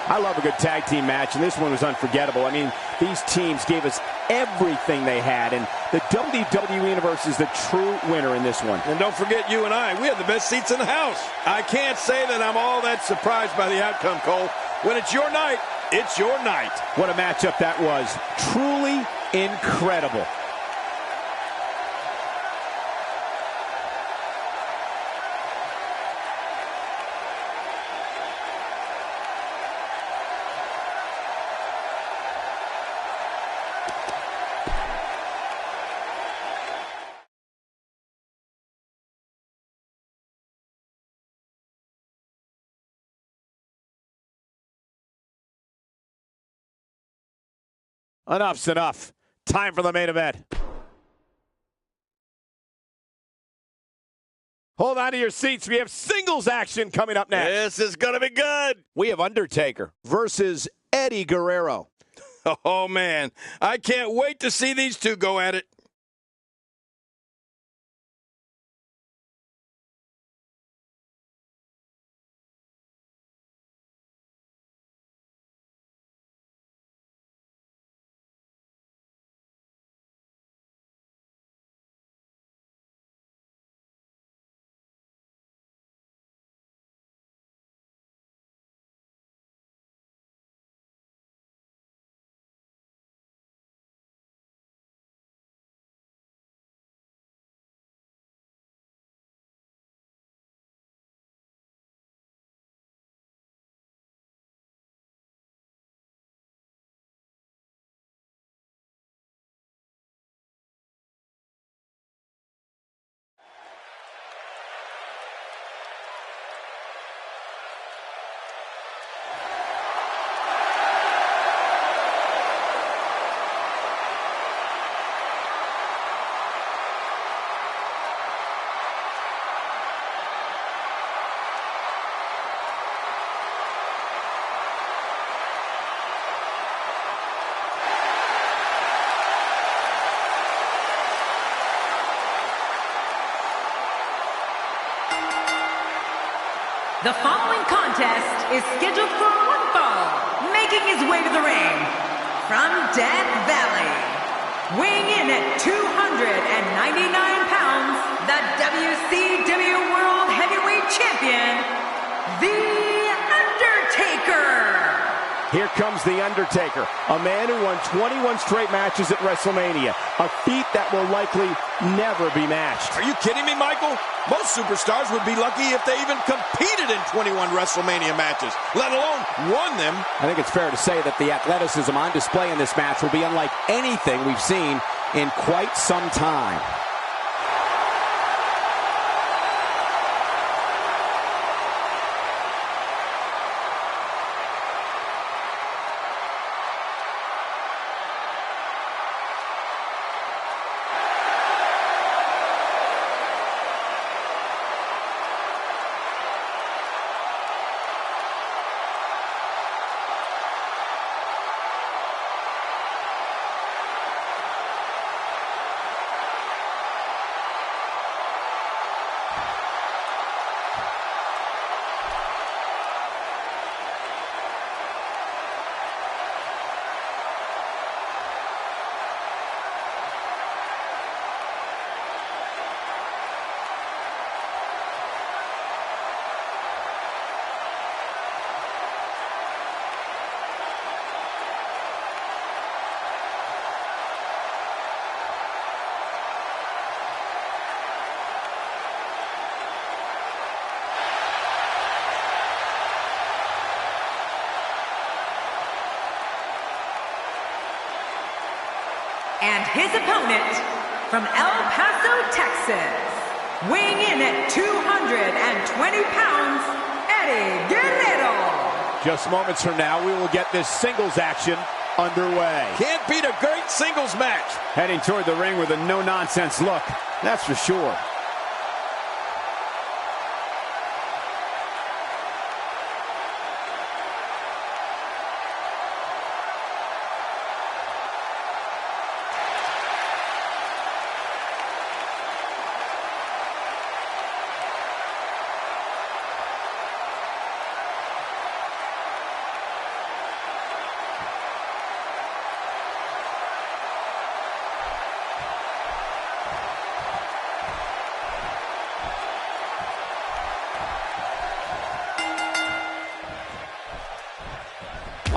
I love a good tag team match, and this one was unforgettable. I mean, these teams gave us everything they had, and the WWE Universe is the true winner in this one. And don't forget you and I, we had the best seats in the house. I can't say that I'm all that surprised by the outcome, Cole. When it's your night, it's your night. What a matchup that was. Truly incredible. Enough's enough. Time for the main event. Hold on to your seats. We have singles action coming up next. This is going to be good. We have Undertaker versus Eddie Guerrero. Oh, man. I can't wait to see these two go at it. The following contest is scheduled for one fall, making his way to the ring from Death Valley, weighing in at 299 pounds, the WCW World Heavyweight Champion, The Undertaker. Here comes The Undertaker, a man who won 21 straight matches at WrestleMania, a feat that will likely never be matched. Are you kidding me, Michael? Most superstars would be lucky if they even competed in 21 WrestleMania matches, let alone won them. I think it's fair to say that the athleticism on display in this match will be unlike anything we've seen in quite some time. And his opponent, from El Paso, Texas, weighing in at 220 pounds, Eddie Guerrero. Just moments from now, we will get this singles action underway. Can't beat a great singles match. Heading toward the ring with a no-nonsense look, that's for sure.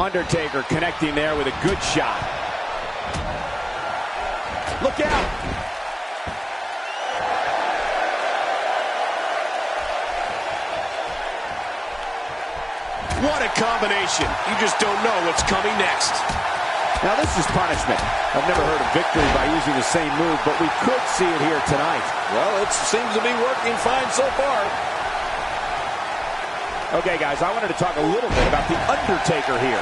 Undertaker connecting there with a good shot. Look out! What a combination. You just don't know what's coming next. Now this is punishment. I've never heard of victory by using the same move, but we could see it here tonight. Well, it seems to be working fine so far. Okay, guys, I wanted to talk a little bit about The Undertaker here.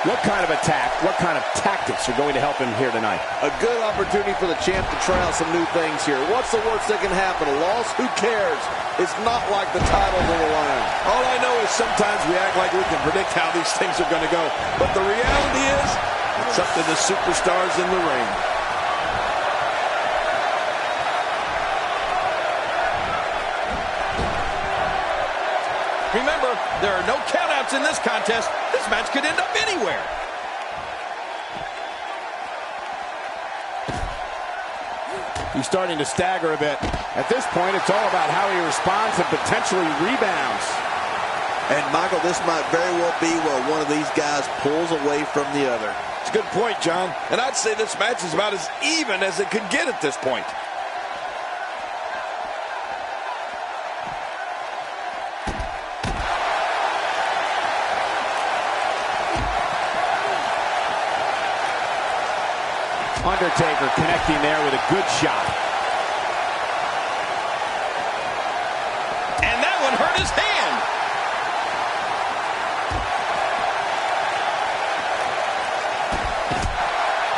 What kind of attack, what kind of tactics are going to help him here tonight? A good opportunity for the champ to try out some new things here. What's the worst that can happen? A loss? Who cares? It's not like the title's on the line. All I know is sometimes we act like we can predict how these things are going to go. But the reality is, it's up to the superstars in the ring. Remember, there are no countouts in this contest. This match could end up anywhere. He's starting to stagger a bit. At this point, it's all about how he responds and potentially rebounds. And, Michael, this might very well be where one of these guys pulls away from the other. It's a good point, John. And I'd say this match is about as even as it could get at this point. Undertaker connecting there with a good shot. And that one hurt his hand.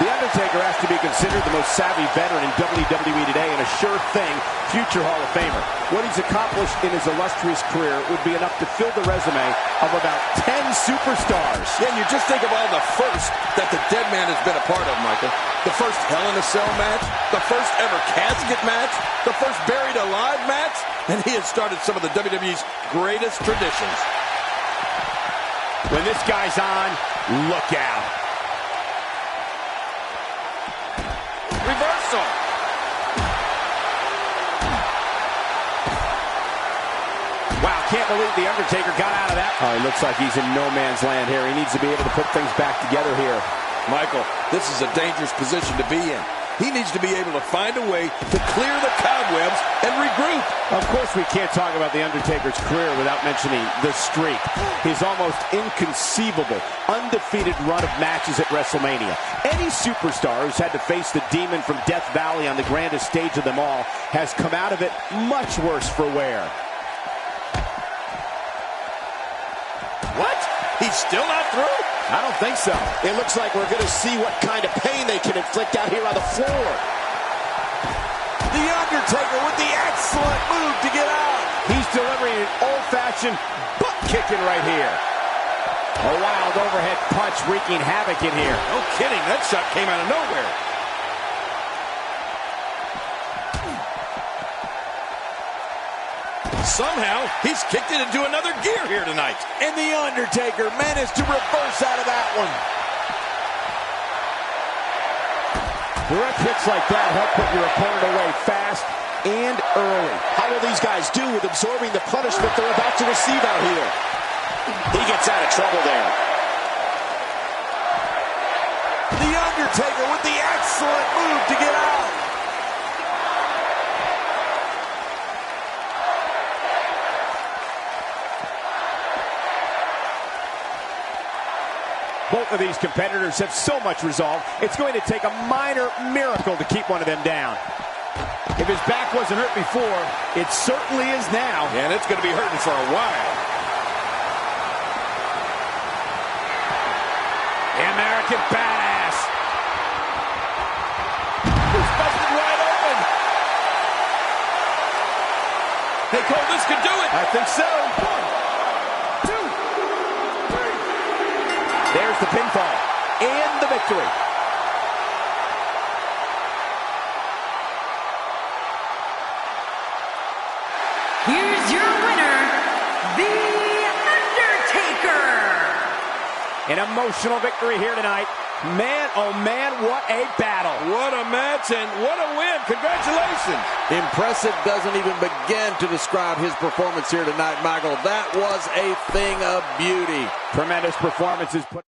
The Undertaker has to be considered the most savvy veteran in WWE today and a sure thing future Hall of Famer. What he's accomplished in his illustrious career would be enough to fill the resume of about 10 superstars. Yeah, and you just think of all the first that the dead man has been a part of, Michael. The first Hell in a Cell match, the first ever casket match, the first buried alive match, and he has started some of the WWE's greatest traditions. When this guy's on, look out. Reversal. Wow, can't believe The Undertaker got out of that. Oh, it looks like he's in no man's land here. He needs to be able to put things back together here. Michael, this is a dangerous position to be in. He needs to be able to find a way to clear the cobwebs and regroup. Of course, we can't talk about The Undertaker's career without mentioning the streak. His almost inconceivable, undefeated run of matches at WrestleMania. Any superstar who's had to face the demon from Death Valley on the grandest stage of them all has come out of it much worse for wear. What? He's still not through? I don't think so. It looks like we're going to see what kind of pain they can inflict out here on the floor. The Undertaker with the excellent move to get out. He's delivering an old-fashioned butt kicking right here. A wild overhead punch wreaking havoc in here. No kidding, that shot came out of nowhere. Somehow, he's kicked it into another gear here tonight. And The Undertaker managed to reverse out of that one. Direct hits like that help put your opponent away fast and early. How will these guys do with absorbing the punishment they're about to receive out here? He gets out of trouble there. The Undertaker with the excellent move to get out. Both of these competitors have so much resolve, it's going to take a minor miracle to keep one of them down. If his back wasn't hurt before, it certainly is now. And it's going to be hurting for a while. The American Badass. He's busted wide open. Hey, Cole, this could do it. I think so. 1, 2, 3. There's the pinfall and the victory. Here's your winner, The Undertaker. An emotional victory here tonight. Man, oh man, what a battle. What a match and what a win. Congratulations. Impressive doesn't even begin to describe his performance here tonight, Michael. That was a thing of beauty. Tremendous performances put